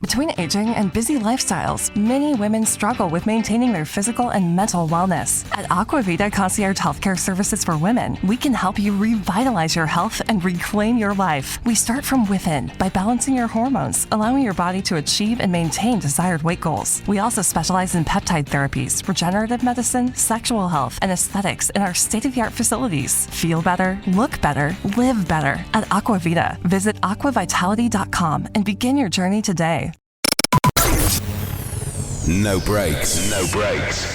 Between aging and busy lifestyles, many women struggle with maintaining their physical and mental wellness. At Aquavita Concierge Healthcare Services for Women, we can help you revitalize your health and reclaim your life. We start from within by balancing your hormones, allowing your body to achieve and maintain desired weight goals. We also specialize in peptide therapies, regenerative medicine, sexual health, and aesthetics in our state-of-the-art facilities. Feel better, look better, live better at Aquavita. Visit aquavitality.com and begin your journey today. No breaks. No breaks.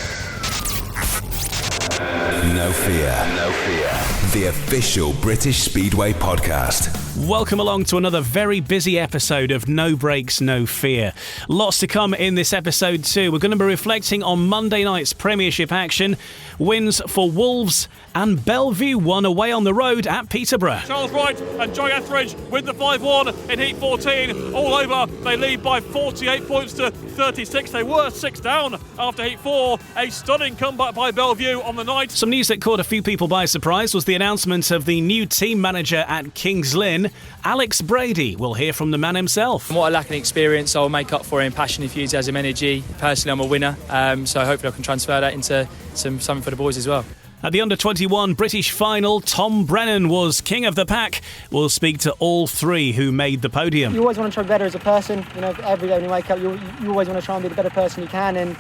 No fear. No fear. The official British Speedway podcast. Welcome along to another very busy episode of No Breaks, No Fear. Lots to come in this episode too. We're going to be reflecting on Monday night's Premiership action, wins for Wolves, and Bellevue won away on the road at Peterborough. Charles Wright and Joy Etheridge win the 5-1 in Heat 14. All over, they lead by 48 points to 36. They were 6 down after Heat 4. A stunning comeback by Bellevue on the night. Some news that caught a few people by surprise was the announcement of the new team manager at Kings Lynn, Alex Brady. We'll hear from the man himself. What I lack in experience, I'll make up for in passion, enthusiasm, energy. Personally, I'm a winner, so hopefully I can transfer that into something for the boys as well. At the Under-21 British final, Tom Brennan was king of the pack. We'll speak to all three who made the podium. You always want to try better as a person. You know, every day when you wake up, you always want to try and be the better person you can. And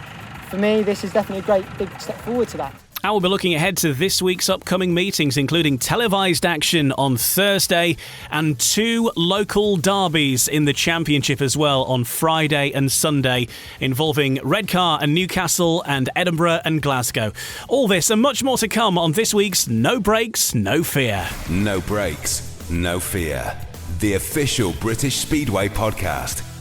for me, this is definitely a great big step forward to that. And we'll be looking ahead to this week's upcoming meetings, including televised action on Thursday and 2 local derbies in the Championship as well on Friday and Sunday, involving Redcar and Newcastle and Edinburgh and Glasgow. All this and much more to come on this week's No Breaks, No Fear. No breaks, no fear. The official British Speedway podcast.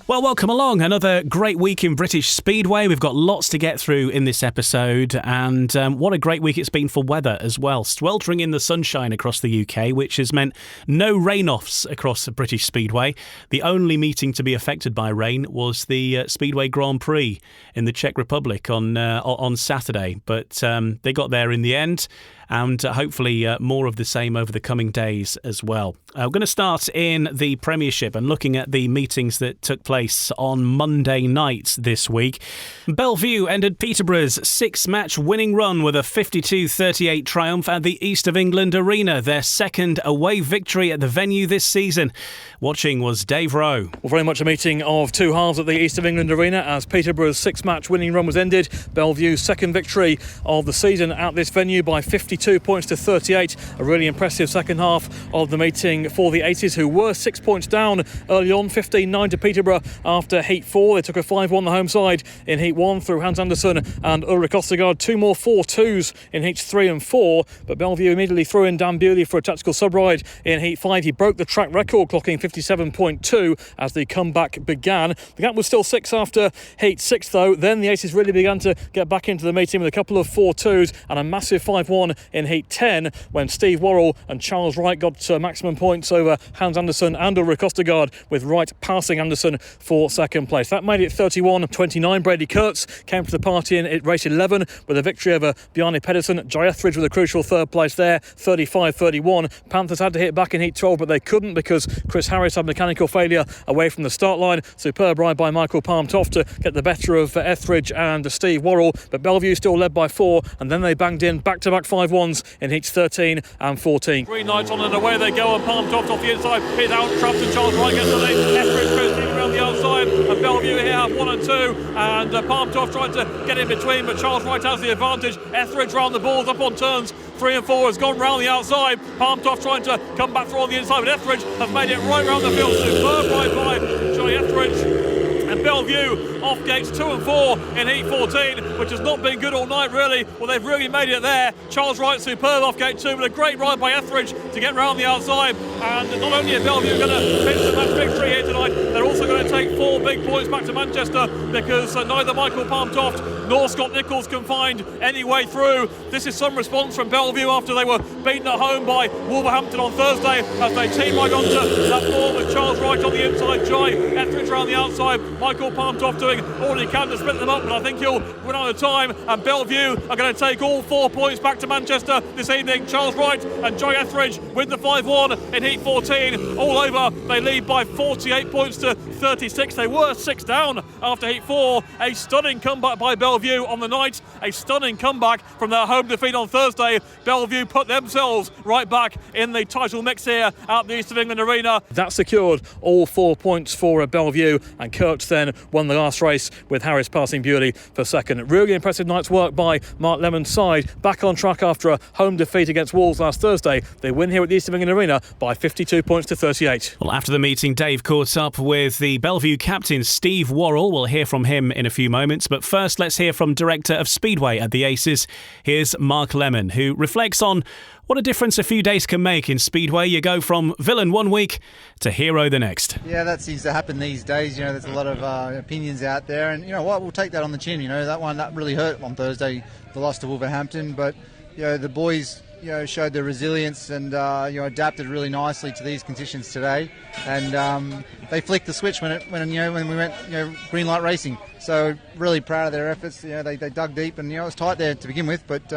Well, welcome along. Another great week in British Speedway. We've got lots to get through in this episode, and what a great week it's been for weather as well. Sweltering in the sunshine across the UK, which has meant no rain-offs across British Speedway. The only meeting to be affected by rain was the Speedway Grand Prix in the Czech Republic on Saturday, but they got there in the end. And hopefully more of the same over the coming days as well. We're going to start in the Premiership and looking at the meetings that took place on Monday night this week. Bellevue ended Peterborough's 6-match winning run with a 52-38 triumph at the East of England Arena, their second away victory at the venue this season. Watching was Dave Rowe. Well, very much a meeting of two halves at the East of England Arena as Peterborough's 6-match winning run was ended. Bellevue's second victory of the season at this venue by 52 points to 38. A really impressive second half of the meeting for the Aces, who were 6 points down early on, 15-9 to Peterborough after Heat 4. They took a 5-1 the home side in Heat 1 through Hans Andersen and Ulrich Ostergaard. 2 more 4-2s in Heats 3 and 4, but Bellevue immediately threw in Dan Bewley for a tactical sub-ride in Heat 5. He broke the track record, clocking 57.2 as the comeback began. The gap was still 6 after Heat 6 though. Then the Aces really began to get back into the meeting with a couple of 4-2s and a massive 5-1 in Heat 10 when Steve Worrall and Charles Wright got maximum points over Hans Andersen and Ulrich Ostergaard, with Wright passing Andersen for second place. That made it 31-29. Brady Kurtz came to the party in race 11 with a victory over Bjarne Pedersen. Joy Etheridge with a crucial third place there, 35-31. Panthers had to hit back in Heat 12, but they couldn't because Chris Harris had mechanical failure away from the start line. Superb ride by Michael Palmtoft to get the better of Etheridge and Steve Worrall, but Bellevue still led by 4, and then they banged in back-to-back 5-1s in Heats 13 and 14. Green lights on and away they go, and Palmtoft off the inside is out trapped, and Charles Wright gets the lead. Etheridge proceeding around the outside, and Bellevue here have 1 and 2, and Palmtoft trying to get in between, but Charles Wright has the advantage. Etheridge round the balls up on turns 3 and 4 has gone round the outside. Palmtoft trying to come back through on the inside, but Etheridge has made it right round the field. Superb ride by Joy Etheridge. And Bellevue off gates 2 and 4 in Heat 14, which has not been good all night really. Well, they've really made it there. Charles Wright superb off gate 2, but a great ride by Etheridge to get round the outside. And not only are Bellevue going to finish the match victory here tonight, they're also going to take 4 big points back to Manchester, because neither Michael Palmtoft nor Scott Nichols can find any way through. This is some response from Bellevue after they were beaten at home by Wolverhampton on Thursday, as they team right onto that ball with Charles Wright on the inside, Jai Etheridge around the outside, Michael Palmtoft doing all he can to split them up, but I think he'll run out of time, and Bellevue are going to take all 4 points back to Manchester this evening. Charles Wright and Jai Etheridge with the 5-1 in Heat 14. All over, they lead by 48 points to 36. They were 6 down after Heat 4. A stunning comeback by Bellevue on the night. A stunning comeback from their home defeat on Thursday. Bellevue put themselves right back in the title mix here at the East of England Arena. That secured all 4 points for Bellevue, and Gilkes then won the last race with Harris passing Bewley for second. Really impressive night's work by Mark Lemon's side, back on track after a home defeat against Wolves last Thursday. They win here at the East of England Arena by 52 points to 38. Well, after the meeting, Dave caught up with the Bellevue captain Steve Worrall. We'll hear from him in a few moments, but first let's hear from Director of Speedway at the Aces. Here's Mark Lemon, who reflects on what a difference a few days can make in Speedway. You go from villain one week to hero the next. Yeah, that seems to happen these days. You know, there's a lot of opinions out there, and you know what, we'll take that on the chin. You know, that really hurt on Thursday, the loss to Wolverhampton, but you know, the boys, you know, showed their resilience and you know, adapted really nicely to these conditions today, and they flicked the switch when we went, you know, green light racing. So really proud of their efforts. You know, they dug deep, and you know, it was tight there to begin with, but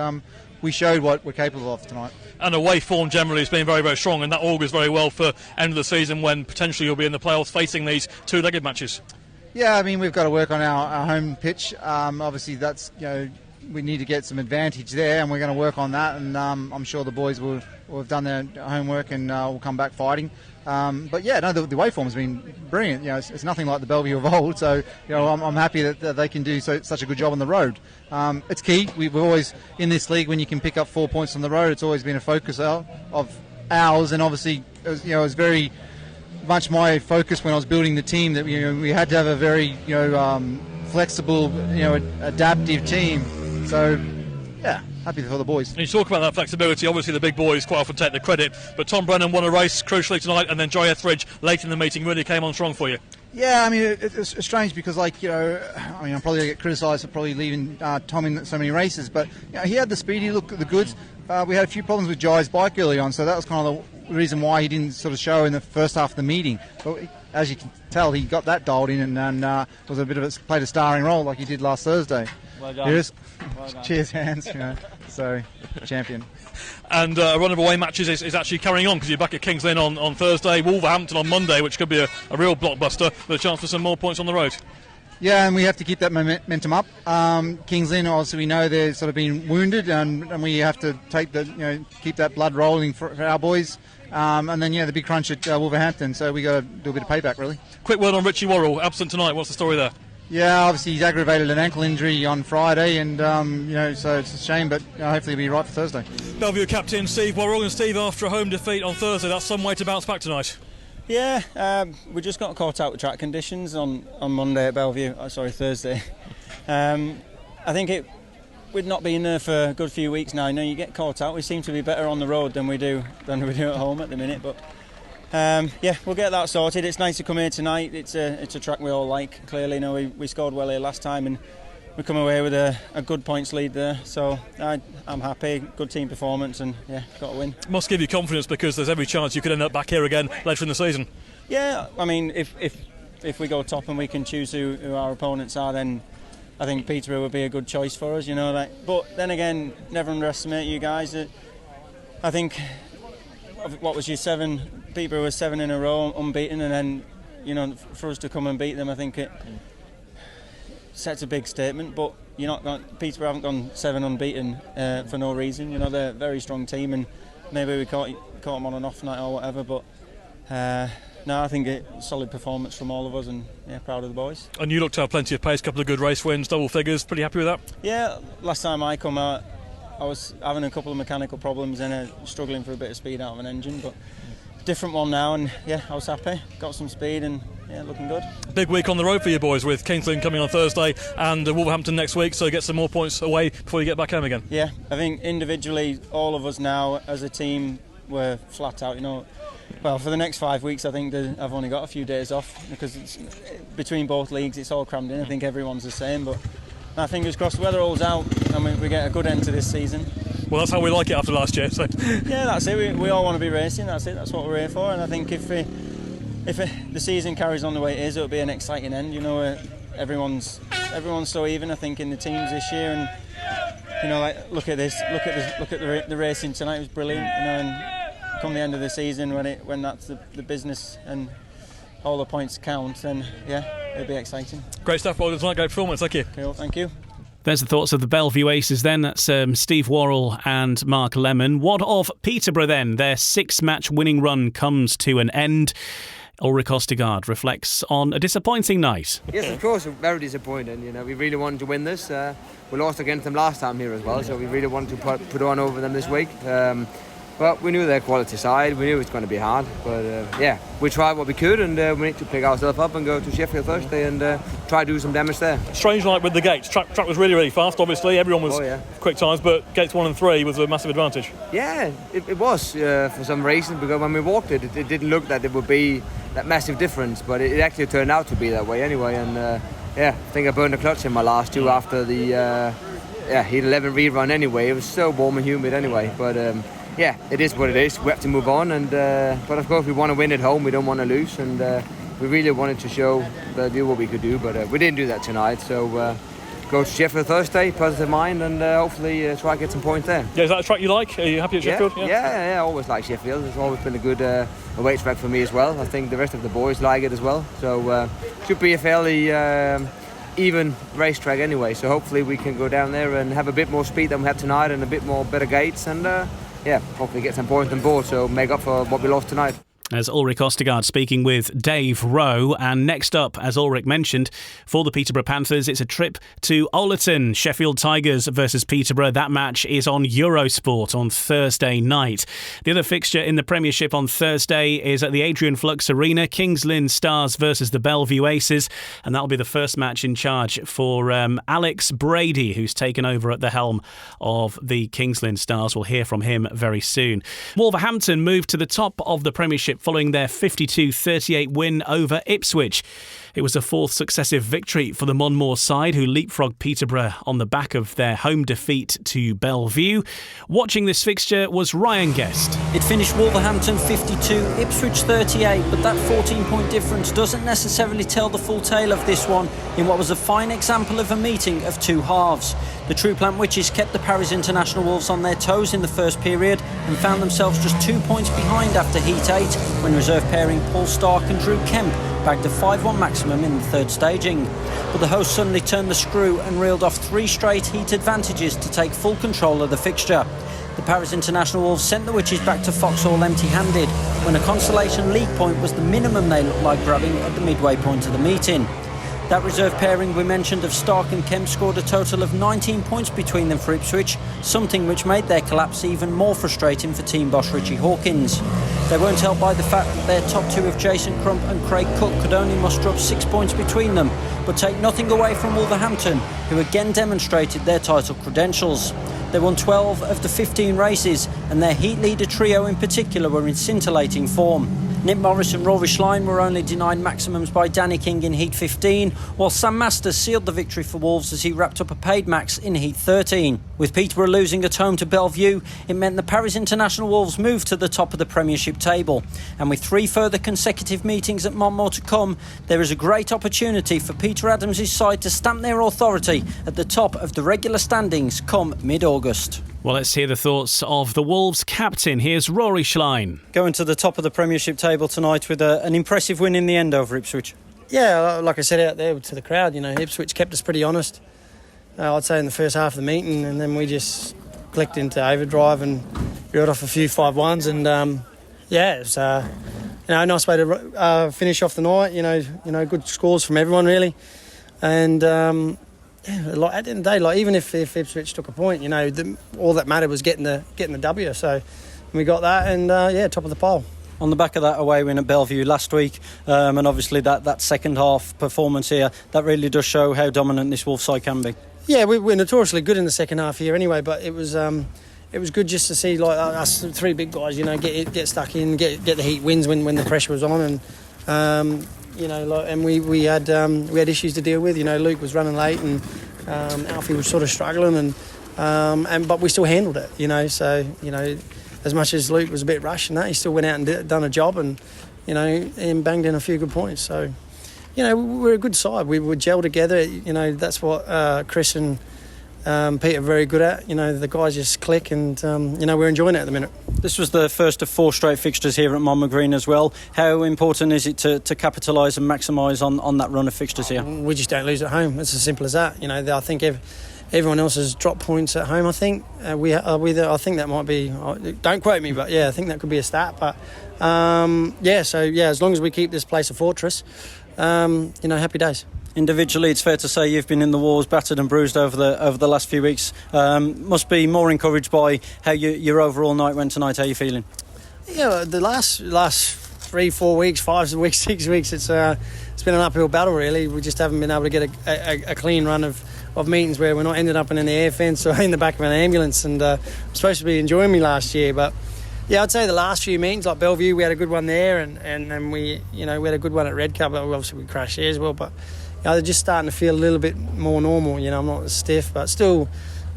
we showed what we're capable of tonight. And away form generally has been very, very strong, and that augurs very well for end of the season when potentially you'll be in the playoffs facing these two-legged matches. Yeah, I mean, we've got to work on our home pitch. Obviously, that's, you know, we need to get some advantage there, and we're going to work on that, and I'm sure the boys will have done their homework and will come back fighting. But yeah, no, the away form has been brilliant. You know, it's nothing like the Bellevue of old. So you know, I'm happy that they can do such a good job on the road. It's key. We've always in this league, when you can pick up 4 points on the road, it's always been a focus of ours. And obviously, it was very much my focus when I was building the team that, you know, we had to have a very, you know, flexible, you know, adaptive team. So yeah, happy for the boys. And you talk about that flexibility, obviously the big boys quite often take the credit, but Tom Brennan won a race crucially tonight, and then Jai Etheridge late in the meeting really came on strong for you. Yeah, I mean, it's strange because, like, you know, I mean, I'm probably going to get criticised for probably leaving Tom in so many races, but you know, he had the speed, he looked at the goods. We had a few problems with Jai's bike early on, so that was kind of the reason why he didn't sort of show in the first half of the meeting. But as you can tell, he got that dialed in, and was a bit of played a starring role like he did last Thursday. Well done. Cheers. Well done. Cheers, hands. You know, so champion. And a run of away matches is actually carrying on, because you're back at Kings Lynn on Thursday, Wolverhampton on Monday, which could be a real blockbuster, with a chance for some more points on the road. Yeah, and we have to keep that momentum up. Kings Lynn, obviously, we know they're sort of been wounded, and we have to keep that blood rolling for our boys. And then, yeah, the big crunch at Wolverhampton, so we got to do a bit of payback, really. Quick word on Ritchie Worrall, absent tonight. What's the story there? Yeah, obviously he's aggravated an ankle injury on Friday, and you know, so it's a shame, but hopefully he'll be right for Thursday. Bellevue captain Steve Worrall. And Steve, after a home defeat on Thursday, that's some way to bounce back tonight. Yeah, we just got caught out with track conditions on Monday at Bellevue. Thursday. I think we'd not been there for a good few weeks now. You know, you get caught out. We seem to be better on the road than we do at home at the minute, but. Yeah, we'll get that sorted. It's nice to come here tonight. It's a track we all like. Clearly, you know, we scored well here last time, and we come away with a good points lead there. So I'm happy. Good team performance, and yeah, got to win. Must give you confidence, because there's every chance you could end up back here again later in the season. Yeah, I mean, if we go top and we can choose who our opponents are, then I think Peterborough would be a good choice for us. You know that. But then again, never underestimate you guys. I think. What was your 7? Peterborough was 7 in a row, unbeaten, and then, you know, for us to come and beat them, I think it sets a big statement. But Peterborough haven't gone 7 unbeaten for no reason. You know, they're a very strong team, and maybe we caught them on an off night or whatever. But no, I think a solid performance from all of us, and yeah, proud of the boys. And you look to have plenty of pace, a couple of good race wins, double figures. Pretty happy with that? Yeah, last time I come out, I was having a couple of mechanical problems and struggling for a bit of speed out of an engine, but different one now, and yeah, I was happy. Got some speed, and yeah, looking good. Big week on the road for you boys, with Kings Lynn coming on Thursday and Wolverhampton next week, so get some more points away before you get back home again. Yeah, I think individually, all of us now as a team, we're flat out, you know. Well, for the next 5 weeks, I think I've only got a few days off, because it's, between both leagues, it's all crammed in. I think everyone's the same, but fingers crossed the weather holds out and we get a good end to this season. Well, that's how we like it after last year. So. Yeah, that's it. We all want to be racing. That's it. That's what we're here for. And I think if the season carries on the way it is, it'll be an exciting end. You know, everyone's so even. I think in the teams this year, and you know, like look at this. Look at the racing tonight. It was brilliant. You know, and come the end of the season when that's the business and all the points count, then yeah, it'll be exciting. Great stuff. Well done tonight. Great performance. Thank you. Cool. Thank you. There's the thoughts of the Bellevue Aces then. That's Steve Worrall and Mark Lemon. What of Peterborough then? Their 6-match winning run comes to an end. Ulrich Ostergaard reflects on a disappointing night. Yes, of course, very disappointing. You know, we really wanted to win this. We lost against them last time here as well, so we really wanted to put on over them this week. But we knew their quality side. We knew it was going to be hard. But yeah, we tried what we could, and we need to pick ourselves up and go to Sheffield Thursday and try to do some damage there. Strange night with the gates. Track was really, really fast. Obviously, everyone was quick times, but gates 1 and 3 was a massive advantage. Yeah, it was for some reason, because when we walked it didn't look that it would be that massive difference, but it actually turned out to be that way anyway. And yeah, I think I burned the clutch in my last two after the heat 11 rerun anyway. It was so warm and humid anyway, but. Yeah, it is what it is. We have to move on, and but of course we want to win at home. We don't want to lose, and we really wanted to show Bellevue what we could do, but we didn't do that tonight. So go to Sheffield Thursday, positive mind, and hopefully try to get some points there. Yeah, is that a track you like? Are you happy at Sheffield? Yeah, I always like Sheffield. It's always been a good away track for me as well. I think the rest of the boys like it as well. So should be a fairly even racetrack anyway. So hopefully we can go down there and have a bit more speed than we had tonight, and a bit more better gates, and yeah, hopefully get some points on board, so make up for what we lost tonight. As Ulrich Ostergaard speaking with Dave Rowe. And next up, as Ulrich mentioned, for the Peterborough Panthers, it's a trip to Ollerton. Sheffield Tigers versus Peterborough. That match is on Eurosport on Thursday night. The other fixture in the Premiership on Thursday is at the Adrian Flux Arena. Kings Lynn Stars versus the Bellevue Aces. And that'll be the first match in charge for Alex Brady, who's taken over at the helm of the Kings Lynn Stars. We'll hear from him very soon. Wolverhampton moved to the top of the Premiership following their 52-38 win over Ipswich. It was a fourth successive victory for the Monmore side, who leapfrogged Peterborough on the back of their home defeat to Bellevue. Watching this fixture was Ryan Guest. It finished Wolverhampton 52, Ipswich 38, but that 14-point difference doesn't necessarily tell the full tale of this one in what was a fine example of a meeting of two halves. The True Plant Witches kept the Paris International Wolves on their toes in the first period and found themselves just 2 points behind after Heat 8 when reserve pairing Paul Starke and Drew Kemp bagged a 5-1 maximum in the third staging. But the hosts suddenly turned the screw and reeled off 3 straight heat advantages to take full control of the fixture. The Paris International Wolves sent the Witches back to Foxhall empty-handed when a consolation league point was the minimum they looked like grabbing at the midway point of the meeting. That reserve pairing we mentioned of Starke and Kemp scored a total of 19 points between them for Ipswich, something which made their collapse even more frustrating for team boss Ritchie Hawkins. They weren't helped by the fact that their top two of Jason Crump and Craig Cook could only muster up 6 points between them, but take nothing away from Wolverhampton, who again demonstrated their title credentials. They won 12 of the 15 races, and their heat leader trio in particular were in scintillating form. Nick Morris and Rory Schlein were only denied maximums by Danny King in Heat 15, while Sam Masters sealed the victory for Wolves as he wrapped up a paid max in Heat 13. With Peterborough losing at home to Bellevue, it meant the Paris International Wolves moved to the top of the Premiership table. And with 3 further consecutive meetings at Monmore to come, there is a great opportunity for Peter Adams' side to stamp their authority at the top of the regular standings come mid-August. Well, let's hear the thoughts of the Wolves captain. Here's Rory Schlein. Going to the top of the Premiership table tonight with an impressive win in the end over Ipswich. Yeah, like I said out there to the crowd, Ipswich kept us pretty honest, I'd say in the first half of the meeting, and then we just clicked into overdrive and reeled off a few 5-1s, and it was a nice way to finish off the night. Good scores from everyone really, and at the end of the day, even if Ipswich took a point, all that mattered was getting the W. So we got that, and top of the pole. On the back of that away win at Bellevue last week, and obviously that second half performance here, that really does show how dominant this Wolves side can be. Yeah, we're notoriously good in the second half here anyway, but it was good just to see us 3 big guys, get stuck in, get the heat wins when the pressure was on, and. And we had issues to deal with. Luke was running late, and Alfie was sort of struggling, but we still handled it, So, as much as Luke was a bit rushed and that, he still went out and done a job and banged in a few good points. So, we're a good side. We would gel together. That's what Chris and Pete are very good at. The guys just click and, we're enjoying it at the minute. This was the first of 4 straight fixtures here at Monmouth Green as well. How important is it to capitalise and maximise on that run of fixtures here? We just don't lose at home. It's as simple as that. I think everyone else has dropped points at home, I think. I think that might be... Don't quote me, but, yeah, I think that could be a stat. But, as long as we keep this place a fortress, happy days. Individually, it's fair to say you've been in the wars, battered and bruised over the last few weeks. Must be more encouraged by how your overall night went tonight. How are you feeling? Yeah, the last 3-4 weeks, 5 weeks, 6 weeks, it's been an uphill battle really. We just haven't been able to get a clean run of meetings where we're not ended up in an air fence or in the back of an ambulance. And I'm supposed to be enjoying me last year, but yeah, I'd say the last few meetings, like Bellevue, we had a good one there, and we had a good one at Red Cup. Obviously, we crashed there as well, but they're just starting to feel a little bit more normal. I'm not as stiff, but we're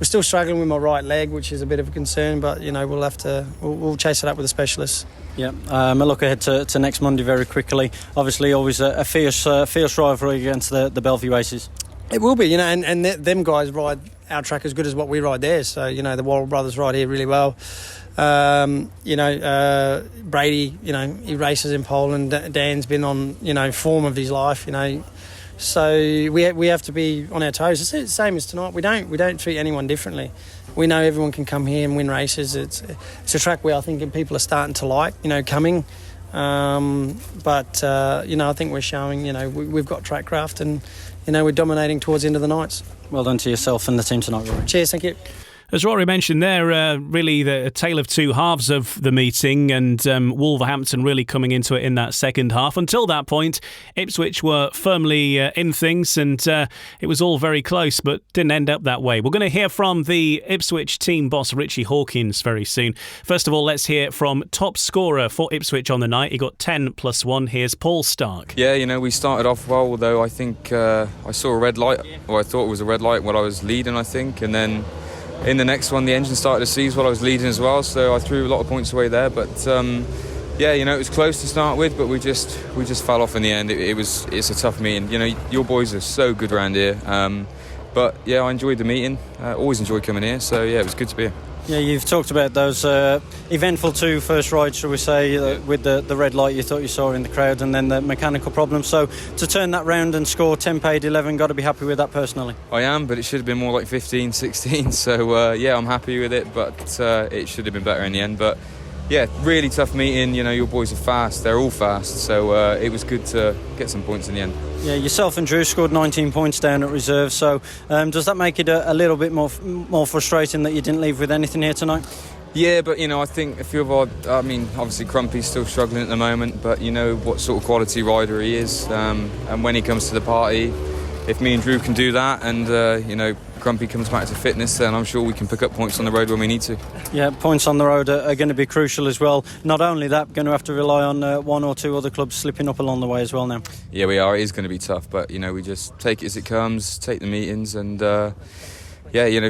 still struggling with my right leg, which is a bit of a concern. But we'll chase it up with a specialist. Yeah, I look ahead to next Monday very quickly. Obviously, always a fierce rivalry against the Bellevue Aces. It will be, and them guys ride our track as good as what we ride theirs. So the Worrall brothers ride here really well. Brady, he races in Poland. Dan's been on form of his life. So we have to be on our toes. It's the same as tonight. We don't treat anyone differently. We know everyone can come here and win races. It's a track where I think people are starting to like, coming. But I think we're showing, we've got track craft and, we're dominating towards the end of the nights. Well done to yourself and the team tonight, Rory. Cheers, thank you. As Rory mentioned there, really a tale of two halves of the meeting, and Wolverhampton really coming into it in that second half. Until that point, Ipswich were firmly in things, and it was all very close, but didn't end up that way. We're going to hear from the Ipswich team boss, Ritchie Hawkins, very soon. First of all, let's hear from top scorer for Ipswich on the night. He got 10+1. Here's Paul Starke. Yeah, we started off well, although I think I saw a red light, or I thought it was a red light when I was leading, I think, and then in the next one, the engine started to seize while I was leading as well, so I threw a lot of points away there. But it was close to start with, but we just fell off in the end. It's a tough meeting. Your boys are so good around here. But yeah, I enjoyed the meeting. Always enjoyed coming here. So yeah, it was good to be here. Yeah, you've talked about those eventful 2 first rides, shall we say, with the red light you thought you saw in the crowd, and then the mechanical problems. So to turn that round and score 10 paid 11, got to be happy with that personally. I am, but it should have been more like 15, 16. So I'm happy with it, but it should have been better in the end. But yeah, really tough meeting. Your boys are fast. They're all fast. So it was good to get some points in the end. Yeah, yourself and Drew scored 19 points down at reserve. So does that make it a little bit more frustrating that you didn't leave with anything here tonight? Yeah, but I think a few of obviously Crumpy's still struggling at the moment, but what sort of quality rider he is, and when he comes to the party, if me and Drew can do that, and Crumpy comes back to fitness, then I'm sure we can pick up points on the road when we need to. Yeah, points on the road are going to be crucial as well. Not only that, we're going to have to rely on 1 or 2 other clubs slipping up along the way as well now. Yeah, we are. It is going to be tough, but we just take it as it comes, take the meetings, and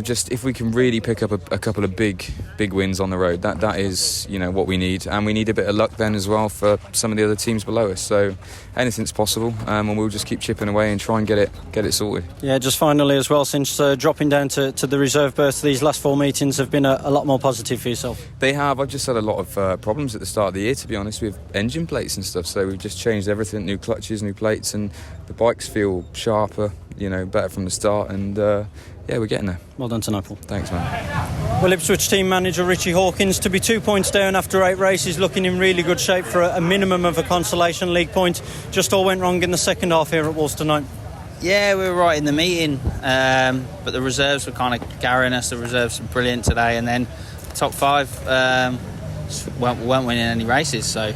just if we can really pick up a couple of big wins on the road, that is what we need, and we need a bit of luck then as well for some of the other teams below us. So anything's possible, and we'll just keep chipping away and try and get it sorted. Yeah, just finally as well, since dropping down to the reserve berth, these last 4 meetings have been a lot more positive for yourself. They have. I've just had a lot of problems at the start of the year, to be honest, with engine plates and stuff. So we've just changed everything, new clutches, new plates, and the bikes feel sharper, better from the start, and yeah, we're getting there. Well done tonight, Paul. Thanks, man. Well, Ipswich team manager Ritchie Hawkins to be 2 points down after 8 races, looking in really good shape for a minimum of a consolation league point. Just all went wrong in the second half here at Wolves tonight. Yeah, we were right in the meeting, but the reserves were kind of carrying us. The reserves were brilliant today, and then top 5 weren't winning any races. So,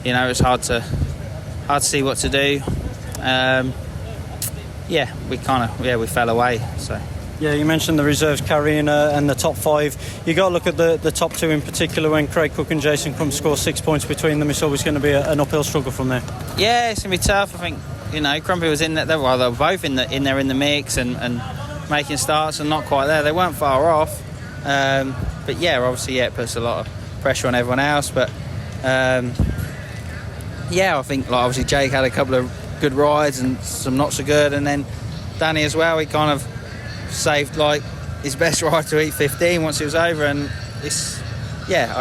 it's hard to see what to do. We fell away. So. Yeah, you mentioned the reserves carrying and the top 5. You got to look at the top 2 in particular. When Craig Cook and Jason Crump score 6 points between them, it's always going to be an uphill struggle from there. Yeah, it's going to be tough. I think Crumpy was in there. Well, they were both in there in the mix, and making starts and not quite there. They weren't far off, but yeah, obviously, it puts a lot of pressure on everyone else. But I think obviously Jake had a couple of good rides and some not so good, and then Danny as well. He kind of saved his best ride to eat 15 once it was over, and I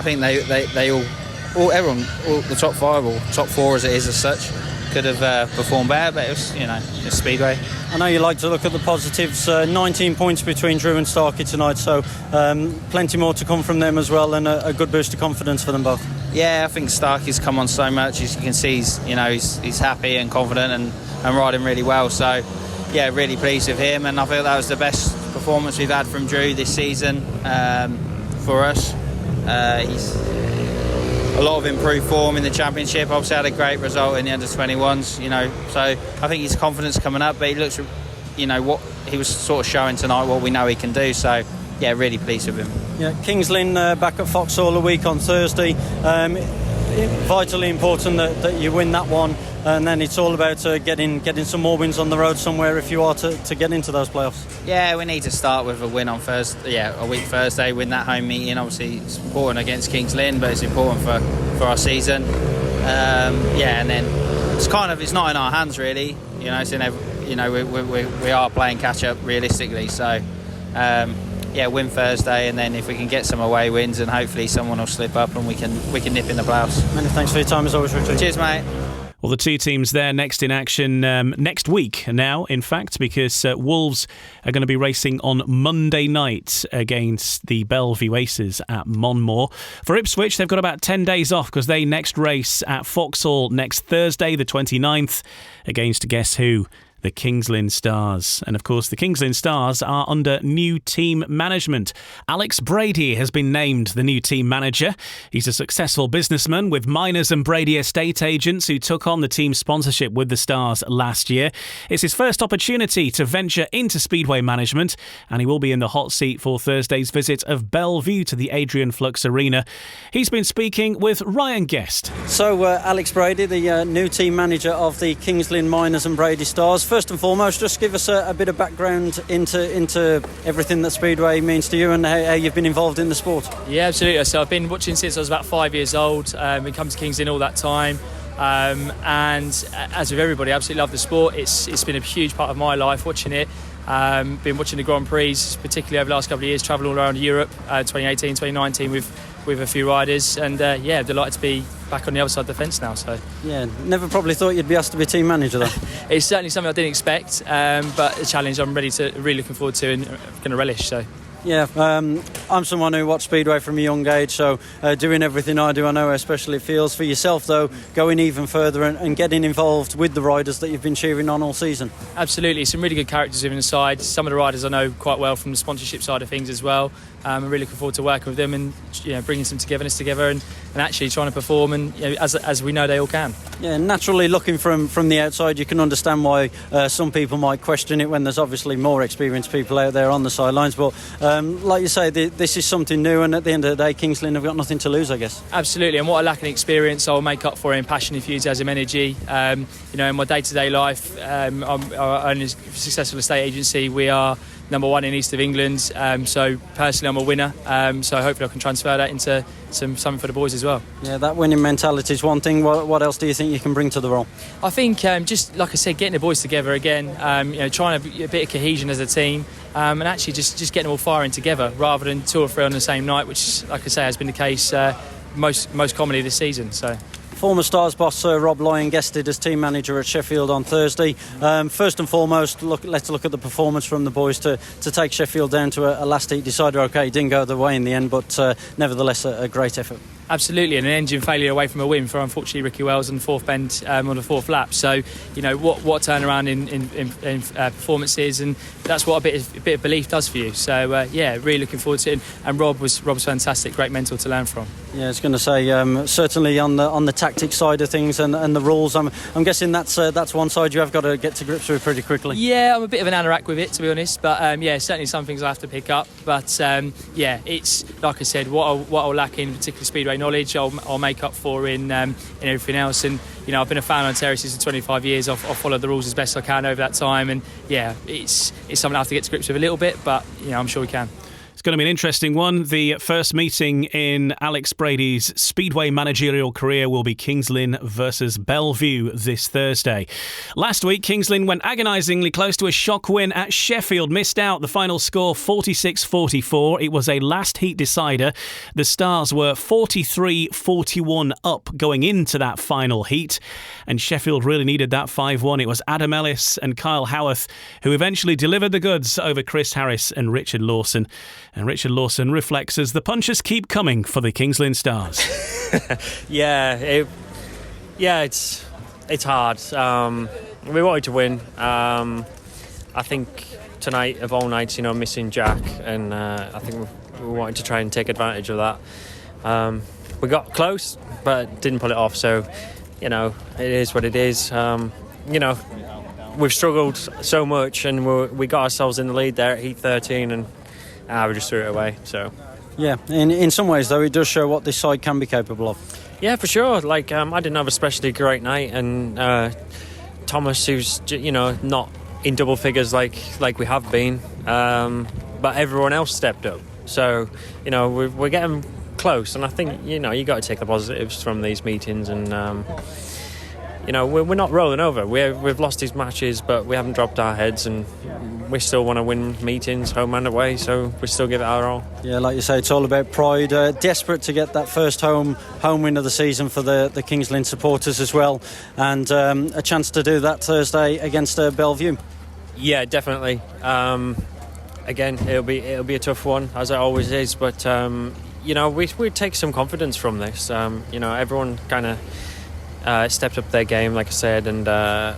think they all everyone, all the top 5 or top 4 as it is as such, could have performed better, but it was it's Speedway. I know you like to look at the positives. 19 points between Drew and Starke tonight, so plenty more to come from them as well, and a good boost of confidence for them both. Yeah, I think Starke's come on so much. As you can see, he's happy and confident and riding really well. So yeah, really pleased with him, and I feel that was the best performance we've had from Drew this season for us. He's a lot of improved form in the championship. Obviously had a great result in the under-21s, so I think his confidence coming up, but he looks, what he was sort of showing tonight, what we know he can do. So yeah, really pleased with him. Yeah, Kings Lynn back at Foxhall a week on Thursday. Vitally important that you win that one, and then it's all about getting some more wins on the road somewhere if you are to get into those playoffs. Yeah, we need to start with a win on a week Thursday, win that home meeting. Obviously it's important against Kings Lynn, but it's important for our season. And then it's not in our hands really. It's we are playing catch up realistically. So win Thursday, and then if we can get some away wins, and hopefully someone will slip up and we can nip in the playoffs. Many thanks for your time as always, Richard. Cheers, mate. Well, the two teams there next in action next week now, in fact, because Wolves are going to be racing on Monday night against the Bellevue Aces at Monmore. For Ipswich, they've got about 10 days off because they next race at Foxhall next Thursday, the 29th, against, guess who? The Kings Lynn Stars. And of course, the Kings Lynn Stars are under new team management. Alex Brady has been named the new team manager. He's a successful businessman with Miners and Brady estate agents who took on the team sponsorship with the Stars last year. It's his first opportunity to venture into speedway management, and he will be in the hot seat for Thursday's visit of Bellevue to the Adrian Flux Arena. He's been speaking with Ryan Guest. So, Alex Brady, the new team manager of the Kings Lynn Miners and Brady Stars. First and foremost, just give us a bit of background into everything that Speedway means to you and how you've been involved in the sport. Yeah, absolutely. So I've been watching since I was about 5 years old. Been coming to Kings Lynn all that time. And as with everybody, I absolutely love the sport. It's been a huge part of my life watching it. Been watching the Grand Prix, particularly over the last couple of years, travelling all around Europe, 2018, 2019 with a few riders, and delighted to be back on the other side of the fence now. So yeah, never probably thought you'd be asked to be team manager though. It's certainly something I didn't expect, but a challenge I'm really looking forward to and going to relish. So yeah, I'm someone who watched Speedway from a young age, so doing everything I do, I know how special it feels. For yourself though, going even further and getting involved with the riders that you've been cheering on all season. Absolutely, some really good characters within the side. Some of the riders I know quite well from the sponsorship side of things as well. I'm really looking forward to working with them and bringing some togetherness together and actually trying to perform, and as we know they all can. Yeah, naturally looking from the outside, you can understand why some people might question it when there's obviously more experienced people out there on the sidelines, but like you say, this is something new, and at the end of the day, Kings Lynn have got nothing to lose, I guess. Absolutely, and what I lack in experience I'll make up for in passion, enthusiasm, energy. In my day-to-day life, I own a successful estate agency. We are number one in East of England, so personally I'm a winner, so hopefully I can transfer that into something for the boys as well. Yeah, that winning mentality is one thing. What else do you think you can bring to the role? I think just like I said, getting the boys together again, trying to a bit of cohesion as a team, and actually just getting them all firing together rather than 2 or 3 on the same night, which like I say has been the case most commonly this season. So former Stars boss Rob Lyon guested as team manager at Sheffield on Thursday. First and foremost, let's look at the performance from the boys to take Sheffield down to a last heat decider. OK, it didn't go the way in the end, but nevertheless a great effort. Absolutely, and an engine failure away from a win for unfortunately Ricky Wells on the 4th bend on the 4th lap. So what turnaround in performances, and that's what a bit of belief does for you. So really looking forward to it. And Rob's fantastic, great mentor to learn from. Yeah, I was going to say certainly on the tactics side of things and the rules. I'm guessing that's one side you have got to get to grips with pretty quickly. Yeah, I'm a bit of an anorak with it, to be honest, but certainly some things I have to pick up. But it's like I said, what I'll lack in particular speedway knowledge I'll make up for in everything else. And I've been a fan on Terry since 25 years. I've followed the rules as best I can over that time, and it's something I have to get to grips with a little bit, but I'm sure we can. It's going to be an interesting one. The first meeting in Alex Brady's Speedway managerial career will be Kings Lynn versus Bellevue this Thursday. Last week, Kings Lynn went agonisingly close to a shock win at Sheffield. Missed out. The final score 46-44. It was a last heat decider. The Stars were 43-41 up going into that final heat, and Sheffield really needed that 5-1. It was Adam Ellis and Kyle Howarth who eventually delivered the goods over Chris Harris and Richard Lawson. And Richard Lawson reflects as the punches keep coming for the Kings Lynn Stars. It's hard. We wanted to win. I think tonight, of all nights, missing Jack, and I think we wanted to try and take advantage of that. We got close, but didn't pull it off. So, it is what it is. We've struggled so much, and we got ourselves in the lead there at Heat 13, and we just threw it away. So, yeah, in some ways though, it does show what this side can be capable of. Yeah, for sure. I didn't have a especially great night, and Thomas, who's not in double figures like we have been, but everyone else stepped up. So we're getting close, and I think you got to take the positives from these meetings, and we're not rolling over. We've lost these matches, but we haven't dropped our heads, and we still want to win meetings home and away, so we still give it our all. Yeah, like you say, it's all about pride. Desperate to get that first home win of the season for the Kings Lynn supporters as well, and a chance to do that Thursday against Bellevue. Yeah, definitely. Again, it'll be a tough one, as it always is, but we take some confidence from this. Everyone kind of stepped up their game, like I said, and I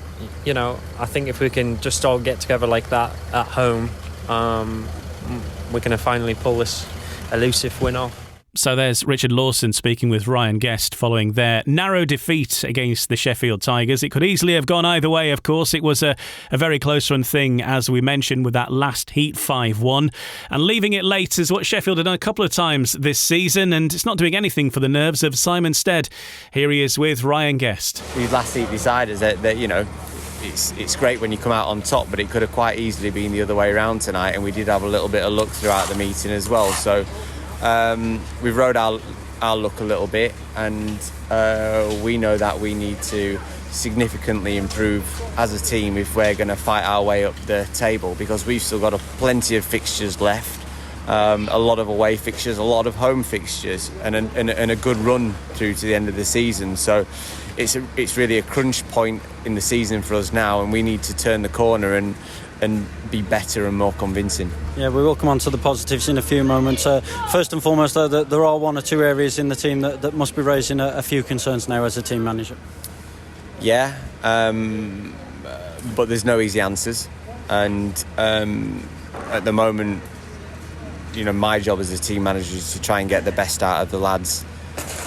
think if we can just all get together like that at home, we're going to finally pull this elusive win off. So there's Richard Lawson speaking with Ryan Guest following their narrow defeat against the Sheffield Tigers. It could easily have gone either way, of course. It was a very close run thing, as we mentioned, with that last heat 5-1. And leaving it late is what Sheffield had done a couple of times this season, and it's not doing anything for the nerves of Simon Stead. Here he is with Ryan Guest. These last heat deciders, it's great when you come out on top, but it could have quite easily been the other way around tonight, and we did have a little bit of luck throughout the meeting as well. So we've rode our luck a little bit, and we know that we need to significantly improve as a team if we're going to fight our way up the table, because we've still got plenty of fixtures left, a lot of away fixtures, a lot of home fixtures, and a good run through to the end of the season. So it's really a crunch point in the season for us now, and we need to turn the corner and be better and more convincing. Yeah, we will come on to the positives in a few moments. First and foremost, though, there are one or two areas in the team that must be raising a few concerns now as a team manager. Yeah, but there's no easy answers, and at the moment, my job as a team manager is to try and get the best out of the lads,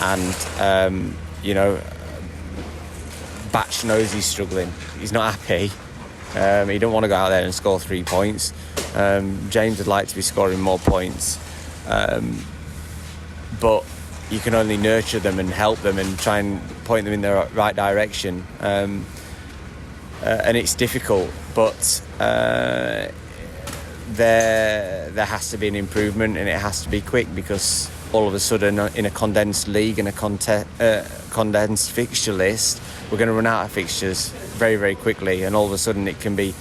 and Batch knows he's struggling. He's not happy. He don't want to go out there and score 3 points. James would like to be scoring more points, but you can only nurture them and help them and try and point them in the right direction, and it's difficult, but there has to be an improvement, and it has to be quick, because all of a sudden in a condensed league and a condensed fixture list, we're going to run out of fixtures very, very quickly, and all of a sudden it can be,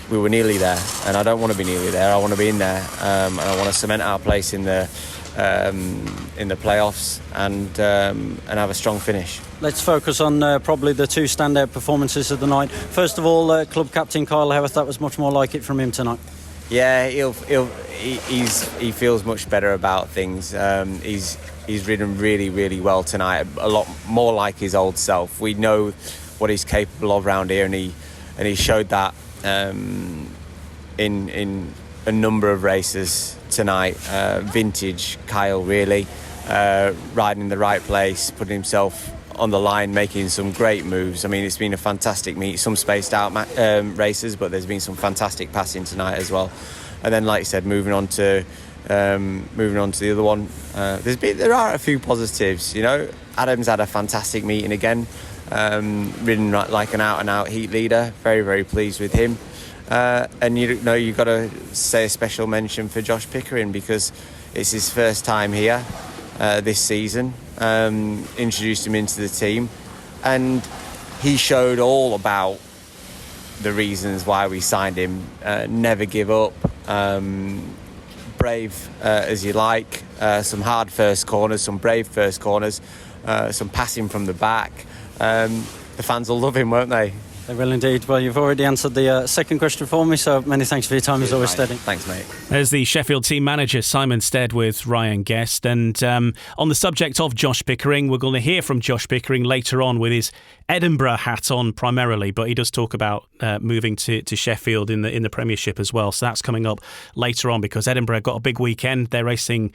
we were nearly there, and I don't want to be nearly there. I want to be in there, and I want to cement our place in the playoffs and have a strong finish. Let's focus on probably the two standout performances of the night. First of all, club captain Kyle Howarth, that was much more like it from him tonight. Yeah, he feels much better about things. He's ridden really, really well tonight, a lot more like his old self. We know what he's capable of around here, and he showed that in a number of races tonight. Vintage Kyle, really, riding in the right place, putting himself on the line, making some great moves. I mean, it's been a fantastic meet. Some spaced out races, but there's been some fantastic passing tonight as well. And then, like you said, moving on to the other one, there are a few positives. You know, Adam's had a fantastic meeting again, ridden like an out-and-out heat leader. Very, very pleased with him. And you've got to say a special mention for Josh Pickering, because it's his first time here this season. Introduced him into the team, and he showed all about the reasons why we signed him. Never give up, brave as you like, some hard first corners, some brave first corners, some passing from the back. The fans will love him, won't they? They will indeed. Well, you've already answered the second question for me, so many thanks for your time as always, Stead. Thanks, mate. There's the Sheffield team manager, Simon Stead, with Ryan Guest. And on the subject of Josh Pickering, we're going to hear from Josh Pickering later on with his Edinburgh hat on primarily, but he does talk about moving to Sheffield in the Premiership as well. So that's coming up later on, because Edinburgh got a big weekend. They're racing